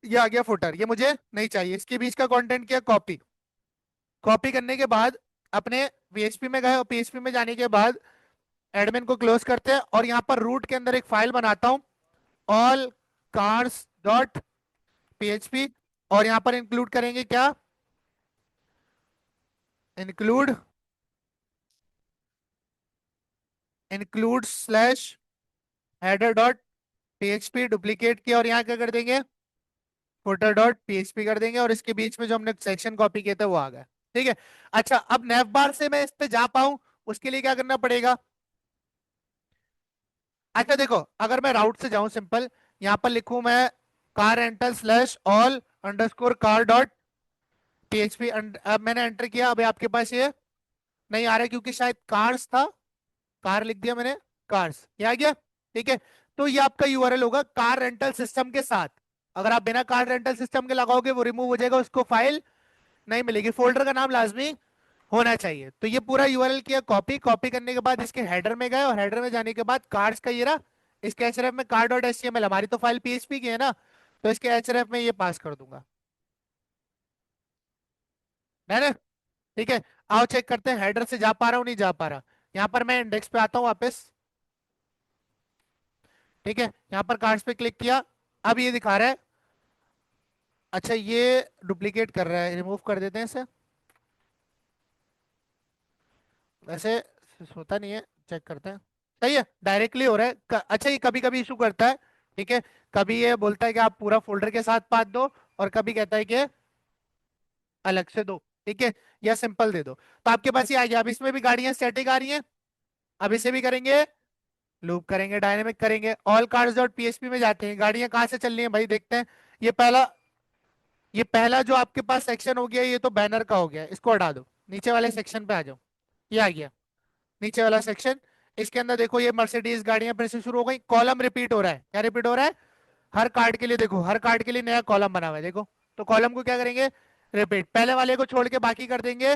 [SPEAKER 1] ये आ गया फुटर, ये मुझे नहीं चाहिए। इसके बीच का कंटेंट किया कॉपी। कॉपी करने के बाद अपने पीएचपी में गए, और पीएचपी में जाने के बाद एडमिन को क्लोज करते हैं, और यहाँ पर रूट के अंदर एक फाइल बनाता हूँ, ऑल कार्स डॉट पीएचपी। और यहाँ पर इंक्लूड करेंगे क्या? Include, include slash header dot PHP duplicate किया, और यहाँ क्या कर देंगे? फुटर डॉट पीएचपी कर देंगे, और इसके बीच में जो हमने सेक्शन कॉपी किए थे वो आ गया। ठीक है। अच्छा, अब नेव बार से मैं इस पे जा पाऊं, उसके लिए क्या करना पड़ेगा? अच्छा देखो, अगर मैं राउट से जाऊं सिंपल, यहां पर लिखूं मैं car rental slash all underscore car dot PHP. अब मैंने एंटर किया, अब आपके पास ये नहीं आ रहा है, क्योंकि शायद कार्स था, कार लिख दिया मैंने, कार्स, ये आ गया। ठीक है। तो ये आपका यूआरएल होगा कार रेंटल सिस्टम के साथ। अगर आप बिना कार रेंटल सिस्टम के लगाओगे वो रिमूव हो जाएगा, उसको फाइल नहीं मिलेगी। फोल्डर का नाम लाजमी होना चाहिए। तो ये पूरा यूआरएल किया कॉपी। कॉपी करने के बाद इसके हेडर में गए, और हेडर में जाने के बाद कार्ड्स का ये रहा, इसके एचआरएफ में कार डॉट एचटीएमएल, हमारी तो फाइल पीएचपी की है ना, तो इसके एचआरएफ में ये पास कर दूंगा। है ना? ठीक है। आओ चेक करते हैं हेडर से जा पा रहा हूँ नहीं जा पा रहा। यहाँ पर मैं इंडेक्स पे आता हूँ वापस। ठीक है, यहाँ पर कार्ड्स पे क्लिक किया, अब ये दिखा रहा है। अच्छा, ये डुप्लीकेट कर रहा है, रिमूव कर देते हैं इसे। वैसे होता नहीं है, चेक करते हैं। सही है, डायरेक्टली हो रहा है। अच्छा, ये कभी कभी इशू करता है। ठीक है, कभी ये बोलता है कि आप पूरा फोल्डर के साथ पाथ दो, और कभी कहता है कि अलग से दो। ठीक है, या सिंपल दे दो। तो आपके पास ये आ गया। अब इसमें भी गाड़ियां स्टैटिक आ रही हैं। अब इसे भी करेंगे, लूप करेंगे, डायनेमिक करेंगे। ऑल कार्स डॉट पीएचपी में जाते हैं, गाड़ियां कहाँ से चल रही हैं भाई, देखते हैं। ये पहला, ये पहला जो आपके पास सेक्शन हो गया, ये तो बैनर का हो गया, इसको हटा दो। नीचे वाले सेक्शन पे आ जाओ, ये आ गया नीचे वाला सेक्शन। इसके अंदर देखो, ये मर्सिडीज गाड़ियां फिर से शुरू हो गई। कॉलम रिपीट हो रहा है। क्या रिपीट हो रहा है? हर कार्ड के लिए देखो, हर कार्ड के लिए नया कॉलम बना हुआ है, देखो। तो कॉलम को क्या करेंगे? रिपीट। पहले वाले को छोड़ के बाकी कर देंगे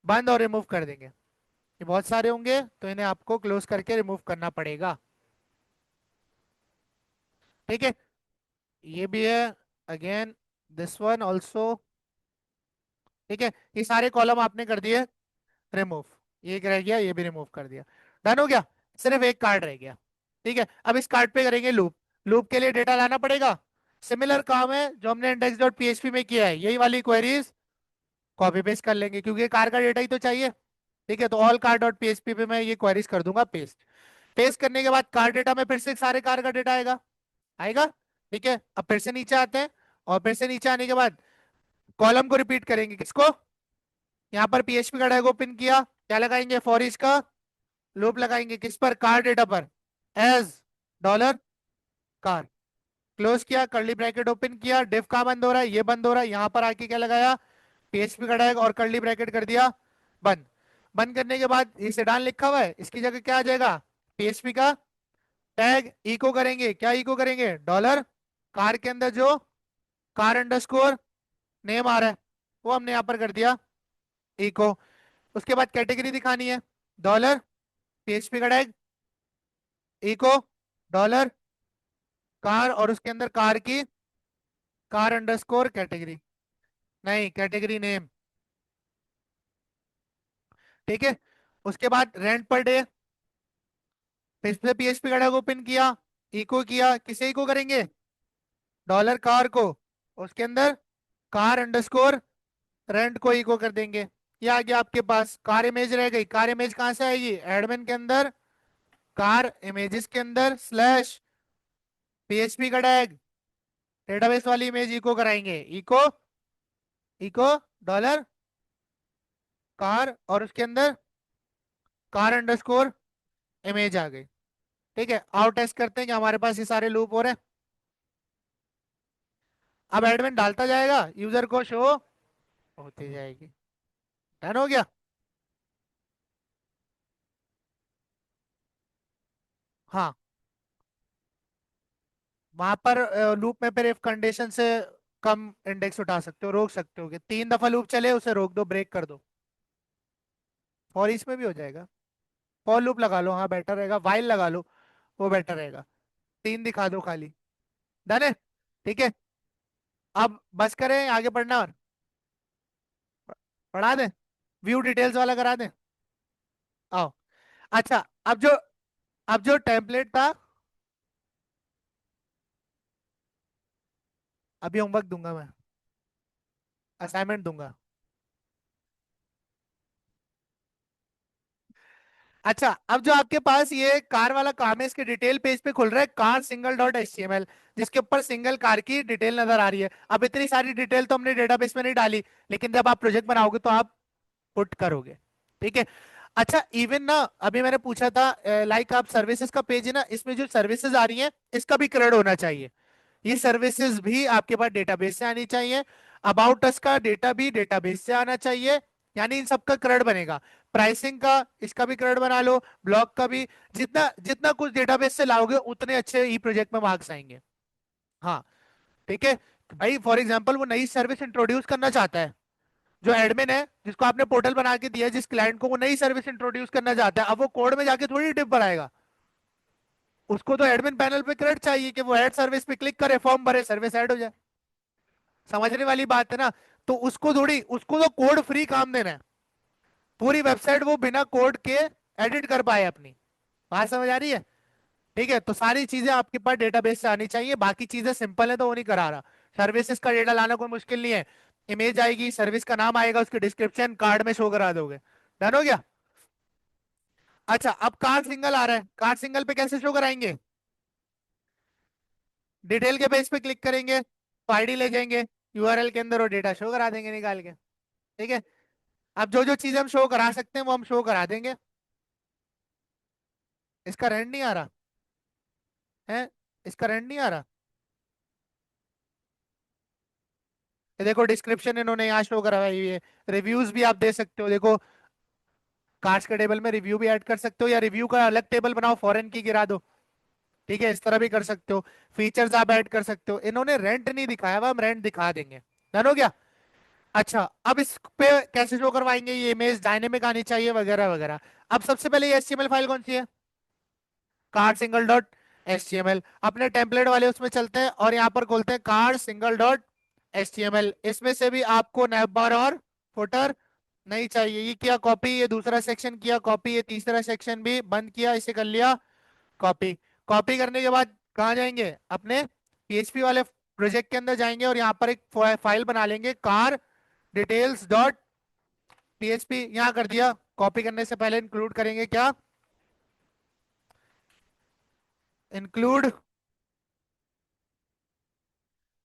[SPEAKER 1] बंद, और रिमूव कर देंगे। ये बहुत सारे होंगे, तो इन्हें आपको क्लोज करके रिमूव करना पड़ेगा। ठीक है, ये भी है। Again this one also. ठीक है, ये सारे कॉलम आपने कर दिए रिमूव। ये एक रह गया, ये भी रिमूव कर दिया। डन हो गया। सिर्फ एक कार्ड रह गया। ठीक है, अब इस कार्ड पे करेंगे लूप। लूप के लिए डेटा लाना पड़ेगा। सिमिलर काम है जो हमने इंडेक्स डॉट पीएचपी में किया है, यही वाली क्वेरीज कॉपी पेस्ट कर लेंगे, क्योंकि कार का डेटा ही तो चाहिए। ठीक है, तो ऑल कार डॉट पीएचपी पे मैं ये क्वेरीज कर दूंगा पेस्ट। पेस्ट करने के बाद कार डेटा में फिर से सारे कार का डेटा आएगा, आएगा। ठीक है, अब फिर से नीचे आते हैं, और फिर से नीचे आने के बाद कॉलम को रिपीट करेंगे। किसको? यहाँ पर पीएचपी का टैग ओपन किया, क्या लगाएंगे? फॉर ईच का लूप लगाएंगे, किस पर? कार डेटा पर। As dollar car. क्लोज किया, कर्ली ब्रैकेट ओपन किया, डिफ कहाँ बंद हो रहा है? ये बंद हो रहा है। यहाँ पर आके क्या लगाया? पीएचपी का टैग और कर्ली ब्रैकेट कर दिया बंद। बंद करने के बाद ये सेडान लिखा हुआ है, इसकी जगह क्या आ जाएगा? पीएचपी का टैग इको करेंगे। क्या इको करेंगे? डॉलर कार के अंदर जो कार अंडरस्कोर नेम आ रहा है, वो हमने यहाँ पर कर दिया इको। उसके बाद कैटेगरी दिखानी है, डॉलर पीएचपी का टैग इको डॉलर कार, और उसके अंदर कार की कार अंडरस्कोर कैटेगरी, नहीं कैटेगरी नेम। ठीक है, उसके बाद रेंट पर डे, फिर से पीएचपी का टैग ओपन किया, इको किया, किसे इको करेंगे? डॉलर कार को, उसके अंदर कार अंडरस्कोर रेंट को इको कर देंगे। ये आ गया आपके पास। कार इमेज रह गई, कार इमेज कहाँ से आएगी? एडमिन के अंदर कार इमेजेस के अंदर स्लैश पीएचपी का टैग डेटाबेस वाली इमेज इको कराएंगे। इको, इको डॉलर कार, और उसके अंदर कार अंडरस्कोर इमेज आ गई। ठीक है, आओ टेस्ट करते हैं कि हमारे पास ये सारे लूप हो रहे हैं। अब एडमिन डालता जाएगा, यूजर को शो होती जाएगी। डन हो गया। हाँ, वहां पर लूप में फिर इफ कंडीशन से कम इंडेक्स उठा सकते हो, रोक सकते हो कि 3 दफा लूप चले उसे रोक दो, ब्रेक कर दो। और इसमें भी हो जाएगा। फॉर लूप लगा लो, हाँ बेटर रहेगा, वाइल लगा लो, वो बेटर रहेगा। 3 दिखा दो खाली। डन है। ठीक है। अब बस करें, आगे पढ़ना और पढ़ा दें। व्यू डिटेल्स वाला करा दें। आओ। अच्छा। अब जो टेम्पलेट था, अभी होमवर्क दूंगा मैं, असाइनमेंट दूंगा। अच्छा, अब जो आपके पास ये कार वाला काम है, इसके डिटेल पेज पे खुल रहा है कार सिंगल डॉट एच, जिसके ऊपर सिंगल कार की डिटेल नजर आ रही है। अब इतनी सारी डिटेल तो हमने डेटाबेस में नहीं डाली, लेकिन जब आप प्रोजेक्ट बनाओगे तो आप पुट करोगे। ठीक है। अच्छा, इवन ना अभी मैंने पूछा था, लाइक आप सर्विसेज का पेज है ना, इसमें जो सर्विसेज आ रही हैं इसका भी क्रेड होना चाहिए। ये सर्विसेज भी आपके पास डेटाबेस से आनी चाहिए। अबाउट अस का डेटा भी डेटाबेस से आना चाहिए। यानी इन सबका क्रेड बनेगा। प्राइसिंग का, इसका भी क्रेड बना लो, ब्लॉग का भी। जितना जितना कुछ डेटाबेस से लाओगे उतने अच्छे ई प्रोजेक्ट में मार्क्स आएंगे। हाँ। ठीक है। भाई फॉर एग्जांपल वो नई सर्विस इंट्रोड्यूस करना चाहता है, जो एडमिन है जिसको आपने पोर्टल बना के दिया है, जिस क्लाइंट को वो नई सर्विस इंट्रोड्यूस करना चाहता है, अब वो कोड में जाके थोड़ी डिप बनाएगा। उसको तो एडमिन पैनल पे क्रेडिट चाहिए कि वो ऐड सर्विस पे क्लिक करे, फॉर्म भरे, सर्विस ऐड हो जाए। समझने वाली बात है ना। तो उसको थोड़ी, उसको तो कोड फ्री काम देना है। पूरी वेबसाइट वो बिना कोड के एडिट कर पाए अपनी। बात समझ आ रही है। ठीक है, तो सारी चीजें आपके पास डेटाबेस से आनी चाहिए, बाकी चीजें सिंपल है तो वो नहीं करा रहा। सर्विसेज का डेटा लाना कोई मुश्किल नहीं है। इमेज आएगी, सर्विस का नाम आएगा, उसकी डिस्क्रिप्शन कार्ड में शो करा दोगे। डन हो गया। अच्छा, अब कार्ड सिंगल आ रहा है, कार्ड सिंगल पे कैसे शो कराएंगे? डिटेल के पेज पे क्लिक करेंगे तो आईडी ले जाएंगे, यूआरएल के अंदर वो डेटा शो करा देंगे निकाल के। ठीक है। अब जो जो चीज हम शो करा सकते हैं वो हम शो करा देंगे। इसका रेंट नहीं आ रहा है, इसका रेंट नहीं आ रहा। ये देखो डिस्क्रिप्शन इन्होंने यहाँ शो करा हुई है। रिव्यूज भी आप दे सकते हो, देखो कार्ड्स के टेबल में रिव्यू भी ऐड कर सकते हो, या रिव्यू का अलग टेबल बनाओ, फॉरेन की गिरा दो। ठीक है, इस तरह भी कर सकते हो। फीचर्स आप ऐड कर सकते हो। इन्होंने रेंट नहीं दिखाया हुआ, हम रेंट दिखा देंगे। डन हो गया। अच्छा, अब इस पे कैसे शो करवाएंगे, ये इमेज डायनेमिक आनी चाहिए वगैरह वगैरह। अब सबसे पहले ये एचटीएमएल फाइल कौन सी है? Car single dot HTML. अपने टेम्पलेट वाले उसमें चलते हैं और यहाँ पर खोलते हैं कार सिंगल डॉट एचटीएमएल। इसमें से भी आपको नैव बार और फुटर नहीं चाहिए। ये किया कॉपी, ये दूसरा सेक्शन किया कॉपी, ये तीसरा सेक्शन भी बंद किया, इसे कर लिया कॉपी। कॉपी करने के बाद कहाँ जाएंगे? अपने पीएचपी वाले प्रोजेक्ट के अंदर जाएंगे और यहाँ पर एक फाइल बना लेंगे, कार डिटेल्स डॉट पीएचपी। यहाँ कर दिया। कॉपी करने से पहले इंक्लूड करेंगे क्या? Include,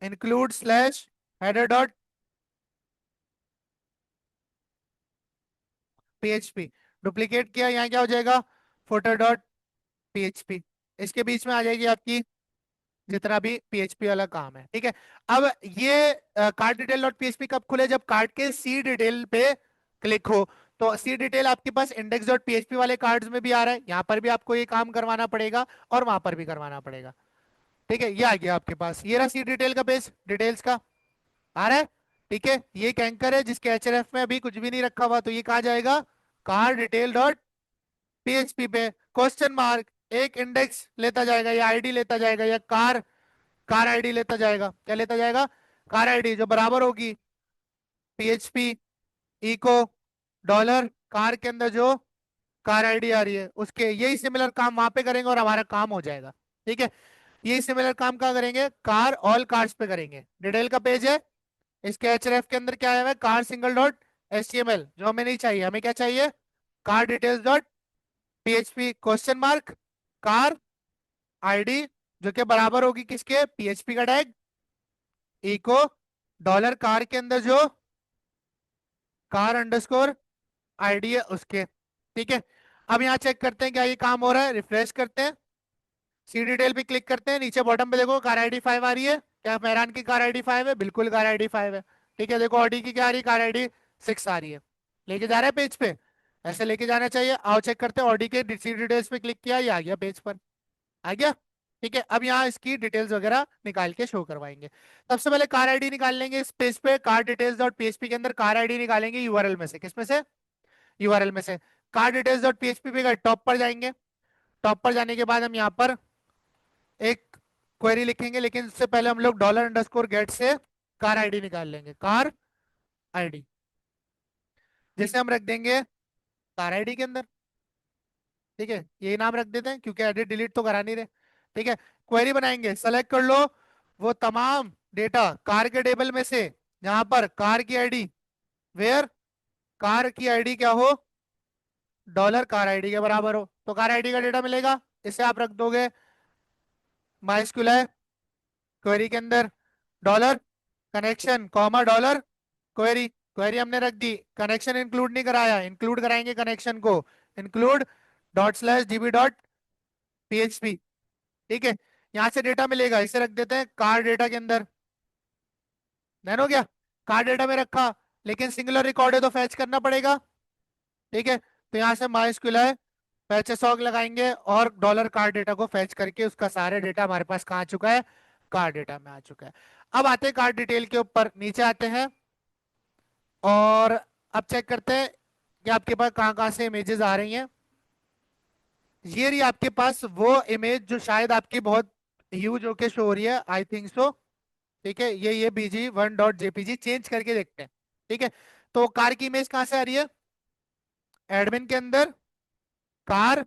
[SPEAKER 1] include slash header dot PHP. Duplicate किया, यहाँ क्या हो जाएगा? Footer dot PHP. इसके बीच में आ जाएगी आपकी जितना भी पीएचपी वाला काम है। ठीक है। अब ये कार्ड डिटेल डॉट पीएचपी कब खुले? जब कार्ड के सी डिटेल पे क्लिक हो। तो सी डिटेल आपके पास इंडेक्स डॉट पीएचपी वाले कार्ड्स में भी आ रहा है, यहाँ पर भी आपको ये काम करवाना पड़ेगा और वहां पर भी करवाना पड़ेगा। ठीक है, ये आ गया आपके पास, ये रहा सी डिटेल का पेज, डिटेल्स का आ रहा है। ठीक है, ये एक एंकर है जिसके एचएरएफ में अभी कुछ भी नहीं रखा हुआ, तो ये कहा जाएगा कार डिटेल डॉट पीएचपी पे। क्वेश्चन मार्क, एक इंडेक्स लेता जाएगा या आईडी लेता जाएगा, या कार, कार आईडी लेता जाएगा। क्या लेता जाएगा? कार आईडी, जो बराबर होगी पीएचपी इको डॉलर कार के अंदर जो कार आईडी आ रही है उसके। यही सिमिलर काम वहां पे करेंगे और हमारा काम हो जाएगा। ठीक है। यही सिमिलर काम कहाँ करेंगे? कार ऑल कार्ड्स पे करेंगे। डिटेल का पेज है, इसके एचएरएफ के अंदर क्या आया हुआ है? कार सिंगल डॉट एचटीएमएल, जो हमें नहीं चाहिए। हमें क्या चाहिए? Car details dot PHP question mark car ID, जो कि बराबर होगी किसके? पीएचपी का टैग इको डॉलर कार के अंदर जो कार अंडरस्कोर आईडी है उसके। ठीक है। अब यहाँ चेक करते हैं क्या ये काम हो रहा है, रिफ्रेश करते हैं, सी डिटेल पे क्लिक करते हैं, नीचे बॉटम पे देखो कार आईडी 5 आ रही है। क्या मेहरान की कार आईडी 5 है? बिल्कुल कार आईडी 5 है। ठीक है, देखो ऑडी की क्या आ रही है? कार आईडी 6 आ रही है। लेके जा रहा है पेज पे, ऐसे लेके जाना चाहिए। आओ चेक करते हैं, ऑडी के सी डिटेल्स पे क्लिक किया, ये आ गया पेज पर, आ गया। ठीक है, अब यहाँ इसकी डिटेल्स वगैरह निकाल के शो करवाएंगे। सबसे पहले कार आईडी निकाल लेंगे इस पेज पे, कार डिटेल्स डॉट पीएचपी के अंदर कार आईडी निकालेंगे यूआरएल में से। किसमें से? यूआरएल में से। कार डिटेल्स डॉट पीएचपी पे टॉप पर जाएंगे। टॉप पर जाने के बाद हम यहाँ पर एक क्वेरी लिखेंगे, लेकिन उससे पहले हम लोग डॉलर अंडरस्कोर गेट से कार आईडी निकाल लेंगे। कार आईडी जिसे हम रख देंगे कार आईडी के अंदर। ठीक है, यही नाम रख देते हैं क्योंकि एडिट डिलीट तो करा नहीं रहे। ठीक है, क्वेरी बनाएंगे, सेलेक्ट कर लो वो तमाम डेटा कार के टेबल में से जहां पर कार की आईडी, वेयर कार की आईडी क्या हो, डॉलर कार आईडी के बराबर हो, तो कार आईडी का डेटा मिलेगा। इसे आप रख दोगे माइस्क्यूल क्वेरी के अंदर, dollar connection comma dollar query. Query हमने रख दी, कनेक्शन इंक्लूड नहीं कराया, इंक्लूड कराएंगे कनेक्शन को, include dot slash GB dot PHP. ठीक है, यहां से डेटा मिलेगा, इसे रख देते हैं कार डेटा के अंदर। डन हो गया, कार डेटा में रखा, लेकिन सिंगुलर रिकॉर्ड है तो फैच करना पड़ेगा। ठीक है, तो यहाँ से माइस्क्यूल फैच सॉग लगाएंगे और डॉलर कार डेटा को फैच करके उसका सारे डेटा हमारे पास कहाँ आ चुका है, कार डेटा में आ चुका है। अब आते हैं कार डिटेल के ऊपर, नीचे आते हैं और अब चेक करते हैं कि आपके पास कहाँ कहाँ से इमेजेस आ रही हैं। ये रही आपके पास वो इमेज जो शायद आपकी बहुत ह्यूज होके शो हो रही है, आई थिंक सो। ठीक है, ये bg1.jpg चेंज करके देखते हैं। ठीक है, तो कार की इमेज कहाँ से आ रही है, एडमिन के अंदर कार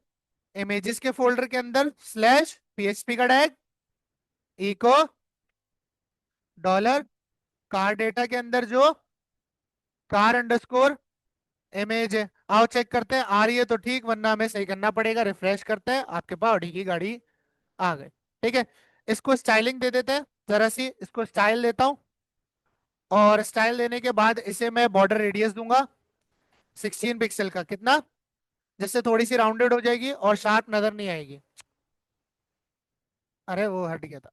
[SPEAKER 1] इमेजेस के फोल्डर के अंदर स्लैश पीएचपी का tag echo dollar car data के अंदर जो कार अंडरस्कोर इमेज है। आओ चेक करते हैं, आ रही है तो ठीक, वरना हमें सही करना पड़ेगा। रिफ्रेश करते हैं, आपके पास ऑडी की गाड़ी आ गई। ठीक है, इसको स्टाइलिंग दे देते हैं, जरा सी इसको स्टाइल देता हूं, और स्टाइल देने के बाद इसे मैं बॉर्डर रेडियस दूंगा 16 पिक्सल का। कितना? जिससे थोड़ी सी राउंडेड हो जाएगी और शार्प नजर नहीं आएगी। अरे वो हट गया था।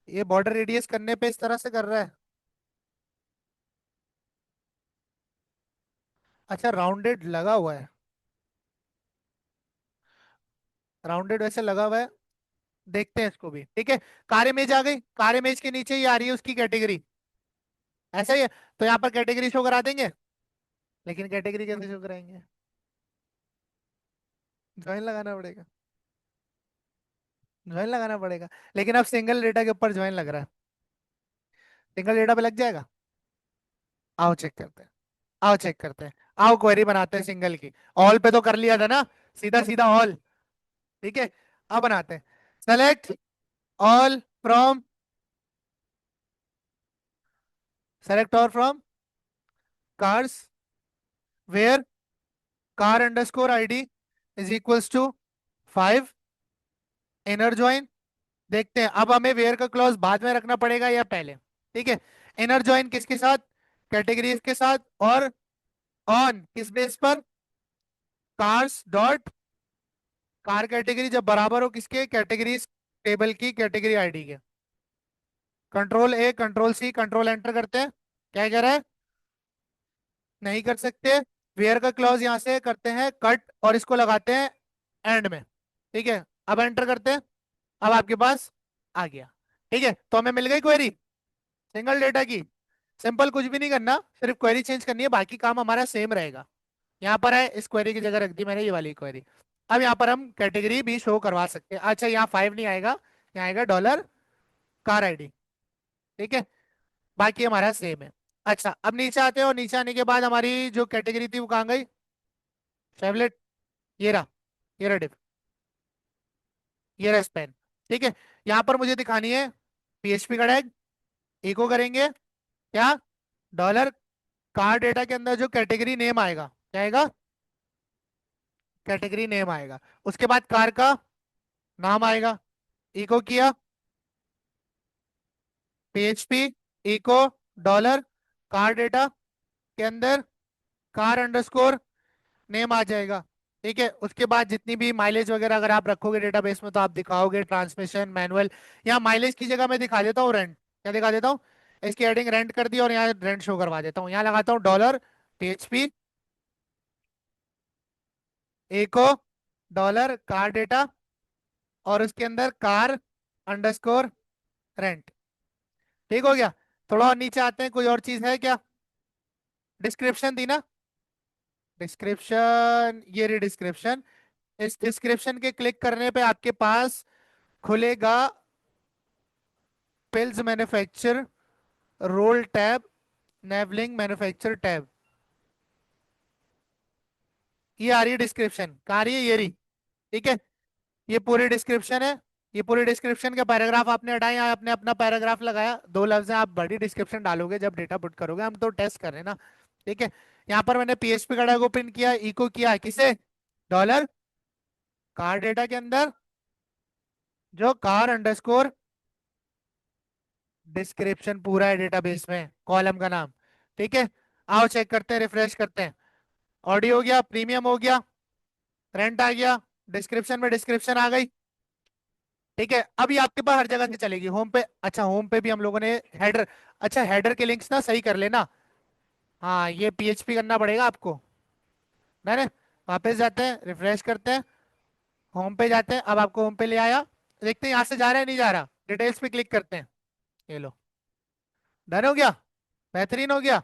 [SPEAKER 1] ये बॉर्डर रेडियस करने पे इस तरह से कर रहा है। अच्छा, राउंडेड लगा हुआ है, राउंडेड वैसे लगा हुआ है, देखते हैं इसको भी। ठीक है, कार इमेज आ गई, कार इमेज के नीचे ही आ रही है उसकी कैटेगरी, ऐसा ही है। तो यहाँ पर कैटेगरी शो करा देंगे, लेकिन कैटेगरी कैसे शो कराएंगे, ज्वाइन लगाना पड़ेगा, ज्वाइन लगाना पड़ेगा। लेकिन अब सिंगल डेटा के ऊपर ज्वाइन लग रहा है, सिंगल डेटा पे लग जाएगा। आओ चेक करते हैं, आओ चेक करते हैं, आओ क्वेरी बनाते हैं सिंगल की। ऑल पे तो कर लिया था ना, सीधा सीधा ऑल। ठीक है, अब बनाते हैं, select all from, select all from cars where car underscore ID is equals to 5 inner join. देखते हैं अब हमें वेयर का क्लॉज बाद में रखना पड़ेगा या पहले। ठीक है, इनर ज्वाइन किसके साथ, कैटेगरीज के साथ, और ऑन किस बेस पर, कार्स डॉट कार कैटेगरी जब बराबर हो किसके, कैटेगरीज टेबल की कैटेगरी आईडी के। Control A control C control enter करते हैं, क्या कह रहा है, नहीं कर सकते। वेयर का क्लॉज यहां से करते हैं कट और इसको लगाते हैं एंड में। ठीक है, अब एंटर करते हैं, अब आपके पास आ गया। ठीक है, तो हमें मिल गई क्वेरी सिंगल डेटा की। सिंपल, कुछ भी नहीं करना, सिर्फ क्वेरी चेंज करनी है, बाकी काम हमारा सेम रहेगा। यहाँ पर है, इस क्वेरी की जगह रख दी मैंने ये वाली क्वेरी। अब यहाँ पर हम कैटेगरी भी शो करवा सकते हैं। अच्छा, यहाँ 5 नहीं आएगा, यहाँ आएगा डॉलर कार आईडी। ठीक है, बाकी हमारा सेम है। अच्छा, अब नीचे आते हैं और नीचे आने के बाद हमारी जो कैटेगरी थी वो कहाँ गई, फेवलेट, ये रहा, ये रहा div, ये रहा स्पेन। ठीक है, यहाँ पर मुझे दिखानी है पीएचपी का टैग, इको करेंगे क्या, डॉलर कार डेटा के अंदर जो कैटेगरी नेम आएगा, क्या आएगा, कैटेगरी नेम आएगा। उसके बाद कार का नाम आएगा, इको किया PHP echo dollar car data के अंदर कार अंडरस्कोर नेम आ जाएगा। ठीक है, उसके बाद जितनी भी माइलेज वगैरह अगर आप रखोगे डेटाबेस में तो आप दिखाओगे ट्रांसमिशन मैनुअल। यहाँ माइलेज की जगह मैं दिखा देता हूँ रेंट, क्या दिखा देता हूँ, इसकी हेडिंग रेंट कर दी और यहाँ रेंट शो करवा देता हूँ। यहाँ लगाता हूँ dollar PHP echo dollar car data, और उसके अंदर कार अंडरस्कोर रेंट। ठीक हो गया। थोड़ा और नीचे आते हैं, कोई और चीज है क्या? डिस्क्रिप्शन दी ना? डिस्क्रिप्शन, ये रही डिस्क्रिप्शन। इस डिस्क्रिप्शन के क्लिक करने पे आपके पास खुलेगा पिल्स मैन्युफैक्चर रोल टैब, नेवलिंग मैन्युफैक्चर टैब। ये आ रही है डिस्क्रिप्शन, कहाँ आ रही है? ये रही। ठीक है, ये पूरी डिस्क्रिप्शन है। ये पूरी डिस्क्रिप्शन के पैराग्राफ आपने हटाए, यहाँ आपने अपना पैराग्राफ लगाया, दो लफ्ज हैं, आप बड़ी डिस्क्रिप्शन डालोगे जब डेटा पुट करोगे, हम तो टेस्ट कर रहे हैं ना। ठीक है, यहाँ पर मैंने PHP का टैग ओपन किया, इको किया किसे? डॉलर कार डेटा के अंदर जो कार अंडरस्कोर डिस्क्रिप्शन पूरा है डेटाबेस में, कॉलम का नाम। ठीक है, आओ चेक करते हैं, रिफ्रेश करते हैं। ऑडियो हो गया, प्रीमियम हो गया, रेंट आ गया, डिस्क्रिप्शन में डिस्क्रिप्शन आ गई। ठीक है, अभी आपके पास हर जगह से चलेगी होम पे। अच्छा, होम पे भी हम लोगों ने हेडर, अच्छा हेडर के लिंक्स ना सही कर लेना। हाँ, ये PHP करना पड़ेगा आपको। मैंने वापस जाते हैं, रिफ्रेश करते हैं, होम पे जाते हैं, अब आपको होम पे ले आया। देखते हैं यहाँ से जा रहा है नहीं जा रहा, डिटेल्स पे क्लिक करते हैं। ये लो, डन हो गया, बेहतरीन हो गया।